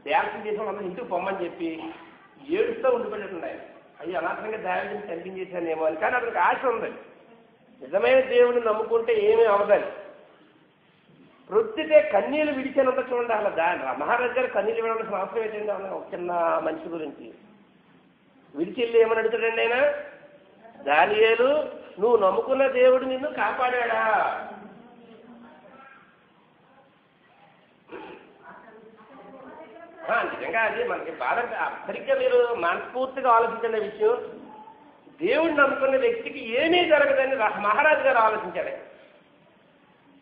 డ్యాన్స్ చేసిన వాళ్ళందరూ ఇంటికి పొమ్మని చెప్పి ఏడుస్తూ ఉండిపోయినట్టుండే. అయ్యి అనవసరంగా దారిని కనిపించేశానేమో అని. కానీ అతనికి ఆశ ఉంది, నిజమైన దేవుడిని నమ్ముకుంటే ఏమీ అవదని. ప్రొద్దుటే కన్నీళ్ళు విడిచానంత చూడండి. అలా మహారాజు గారు కన్నీళ్ళు విడవలసిన అవసరం ఏంటండి, ఒక చిన్న మనిషి గురించి విడిచెళ్ళి ఏమని అడుగుతాడండి ఆయన, దానియేలు నువ్వు నమ్ముకున్న దేవుడు నిన్ను కాపాడా? నిజంగా అది మనకి బాధ. సరిగ్గా మీరు మనస్ఫూర్తిగా ఆలోచించిన విషయం, దేవుడిని నమ్ముకున్న వ్యక్తికి ఏమీ జరగదని మహారాజు గారు ఆలోచించాడు.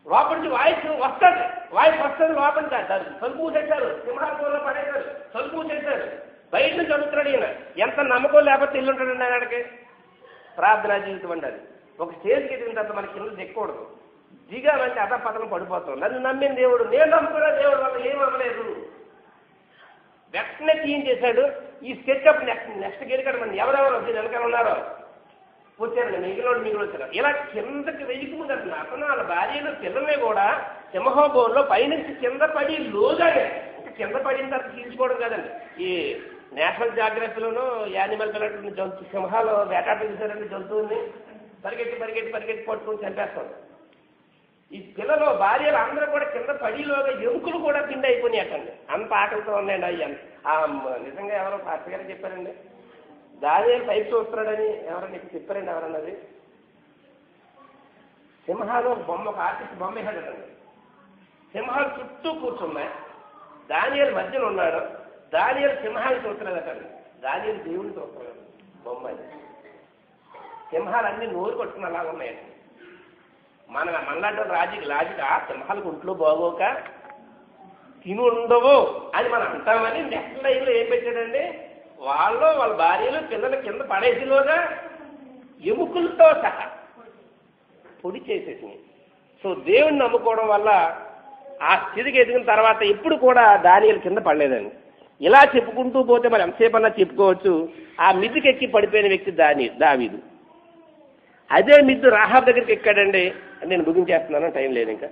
లోపలి నుంచి వాయిస్ వస్తుంది లోపలి తలుపు మూసేశారు, సింహాసనంలో పడేశారు, తలుపు మూసేశారు. బయట నుంచి అడుగుతున్నాడు ఈయన. ఎంత నమ్మకం లేకపోతే ఇల్లు ఉంటాడండి ఆయనకి. ప్రార్థనా జీవితం అండి అది. ఒక స్టేజ్కి ఎదిగిన తర్వాత మనకి ఇల్లు దిక్కకూడదు, దిగాలంటే అధపతనం పడిపోతాం. నన్ను నమ్మిన దేవుడు, నేను నమ్ముకున్న దేవుడు వల్ల ఏం అవ్వలేదు. వెంటనే క్లీన్ చేశాడు. ఈ స్కెచ్అప్ నెక్స్ట్ గెలికాడు. మన ఎవరెవరు వెనకాల ఉన్నారో వచ్చారండి, మిగిలిన వచ్చారు. ఇలా కిందకి వెయ్యికి ముందు అసలు అతను వాళ్ళ భార్యలు పిల్లల్ని కూడా సింహభవన్లో పైనుంచి కింద పడి లోగానే, ఇంకా కింద పడిన తర్వాత తీసుకోవడం కదండి. ఈ నేషనల్ జాగ్రఫీలోనూ యానిమల్ పిల్లలు జంతు సింహాలు వేటాట చూసారండి, జంతువుని పరిగెట్టి పట్టుకుని చంపేస్తాడు. ఈ పిల్లలు భార్యలు అందరూ కూడా కింద పడిలోగా ఎముకలు కూడా కింద అయిపోయినాయటండి, అంత ఆకలితో ఉన్నాయండి. అయ్యాను నిజంగా ఎవరో పాస్టర్ గారు చెప్పారండి, దానియేలు పైకి చూస్తున్నాడని ఎవరన్నా నీకు చెప్పారండి ఎవరన్నది. సింహాలు బొమ్మ, ఒక ఆర్టిస్ట్ బొమ్మ వేసాడండి. సింహాలు చుట్టూ కూర్చున్నాయి, దానియేలు మధ్యలో ఉన్నాడు. దానియేలు సింహాన్ని చూస్తున్నాడట. దానియేలు దేవుడిని చూస్తున్నాడు. బొమ్మాయి సింహాలన్నీ నోరు కొట్టుకుని అలాగ ఉన్నాయండి. మనలాంటి లాజిక్ సింహాలకు ఒంట్లో బాగోక తిని ఉండవు అని మనం అంటామని నెక్స్ట్ లైన్లో ఏం పెట్టాడండి, వాళ్ళ భార్యలు పిల్లల కింద పడేసిలోగా ఎముకలతో సహా పొడి చేసేసింది. సో దేవుణ్ణి నమ్ముకోవడం వల్ల ఆ స్థితికి ఎదిగిన తర్వాత ఎప్పుడు కూడా దానియేలు కింద పడలేదండి. ఇలా చెప్పుకుంటూ పోతే మరి ఎంతసేపు అన్నా చెప్పుకోవచ్చు. ఆ మిద్దుకెక్కి పడిపోయిన వ్యక్తి దావీదు. అదే మిద్దు రాహాబ్ దగ్గరికి ఎక్కాడండి. నేను ముగించేస్తున్నాను, టైం లేదు ఇంకా.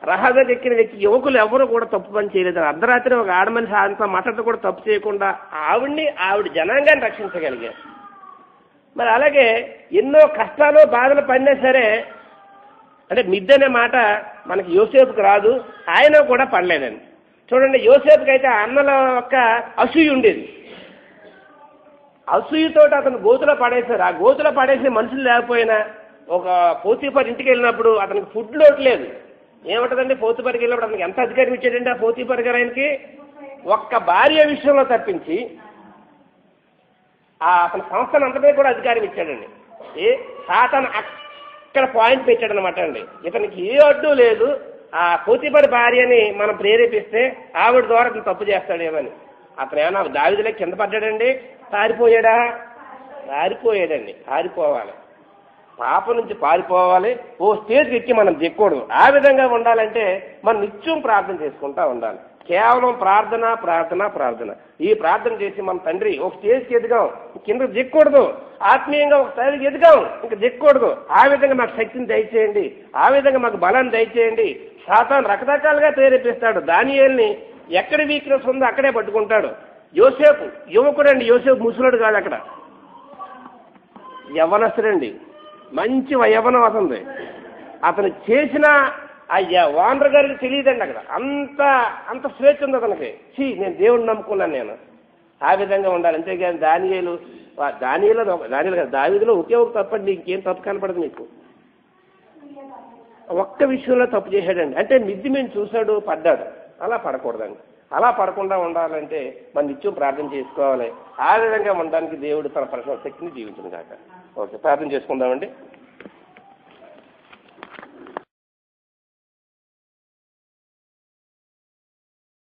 రాహాబ్ దగ్గర ఎక్కిన వ్యక్తి యువకులు ఎవరు కూడా తప్పు పని చేయలేదని అర్ధరాత్రి ఒక ఆడమనిషి అంత మాటతో కూడా తప్పు చేయకుండా ఆవిడ జనాంగాన్ని రక్షించగలిగారు. మరి అలాగే ఎన్నో కష్టాలు బాధలు పడినా సరే, అంటే మిద్దు అనే మాట మనకి యోసేపుకి రాదు, ఆయన కూడా పడలేదండి. చూడండి, యోసేపుకి అయితే అన్నల యొక్క అసూయ ఉండేది. అసూయతో అతను గోతులో పడేశారు. ఆ గోతులో పడేసిన మనుషులు లేకపోయినా ఒక పోతీఫర్ ఇంటికి వెళ్ళినప్పుడు అతనికి ఫుడ్ లోటు లేదు. ఏమంటుందండి, పోతీఫర్కి వెళ్ళినప్పుడు అతనికి ఎంత అధికారం ఇచ్చాడండి ఆ పోతీఫర్ గారు ఆయనకి? ఒక్క భార్య విషయంలో తప్పించి అతని సంస్థను అంతమే కూడా అధికారం ఇచ్చాడండి. సాతాను అక్కడ పాయింట్ పెట్టాడనమాట అండి. ఇతనికి ఏ అడ్డు లేదు. ఆ పోతీఫర్ భార్యని మనం ప్రేరేపిస్తే ఆవిడ ద్వారా అతను తప్పు చేస్తాడేమని. అతను ఏమన్నా దావీదులే కింద పడ్డాడండి, పారిపోయాడా? పారిపోయాడండి. పారిపోవాలి, పాప నుంచి పారిపోవాలి. ఓ స్టేజ్కి ఎక్కి మనం దిక్కకూడదు. ఆ విధంగా ఉండాలంటే మనం నిత్యం ప్రార్థన చేసుకుంటా ఉండాలి. కేవలం ప్రార్థన ప్రార్థన ప్రార్థన. ఈ ప్రార్థన చేసి మన తండ్రి ఒక స్టేజ్కి ఎదిగాం, కింద దిక్కకూడదు. ఆత్మీయంగా ఒక స్థాయికి ఎదిగాం, ఇంక దిక్కకూడదు. ఆ విధంగా మాకు శక్తిని దయచేయండి, ఆ విధంగా మాకు బలాన్ని దయచేయండి. సాతాను రకరకాలుగా ప్రేరేపిస్తాడు. దానియేలుని ఎక్కడ వీక్నెస్ ఉందో అక్కడే పట్టుకుంటాడు. యోసేపు యువకుడండి, యోసేపు ముసలుడు కాదు, అక్కడ యవ్వనస్తుడండి, మంచి యవ్వనం అతనిది. అతను చేసిన వానర్ గారికి తెలియదండి అక్కడ. అంత స్వేచ్ఛ ఉంది అతనికి. నేను దేవుడిని నమ్ముకున్నాను నేను. ఆ విధంగా ఉండాలి. అంతేగాని దానియేలు దావీదులో ఒకే ఒక తప్పండి, ఇంకేం తప్పు కనపడదు మీకు. ఒక్క విషయంలో తప్పు చేశాడండి, అంటే మిద్ది మేము చూశాడు, పడ్డాడు. అలా పడకూడదండి. అలా పడకుండా ఉండాలంటే మనం నిత్యం ప్రార్థన చేసుకోవాలి. ఆ విధంగా ఉండడానికి దేవుడు తన ప్రశ్న శక్తిని జీవించిన కాక. ఓకే, ప్రార్థన చేసుకుందామండి.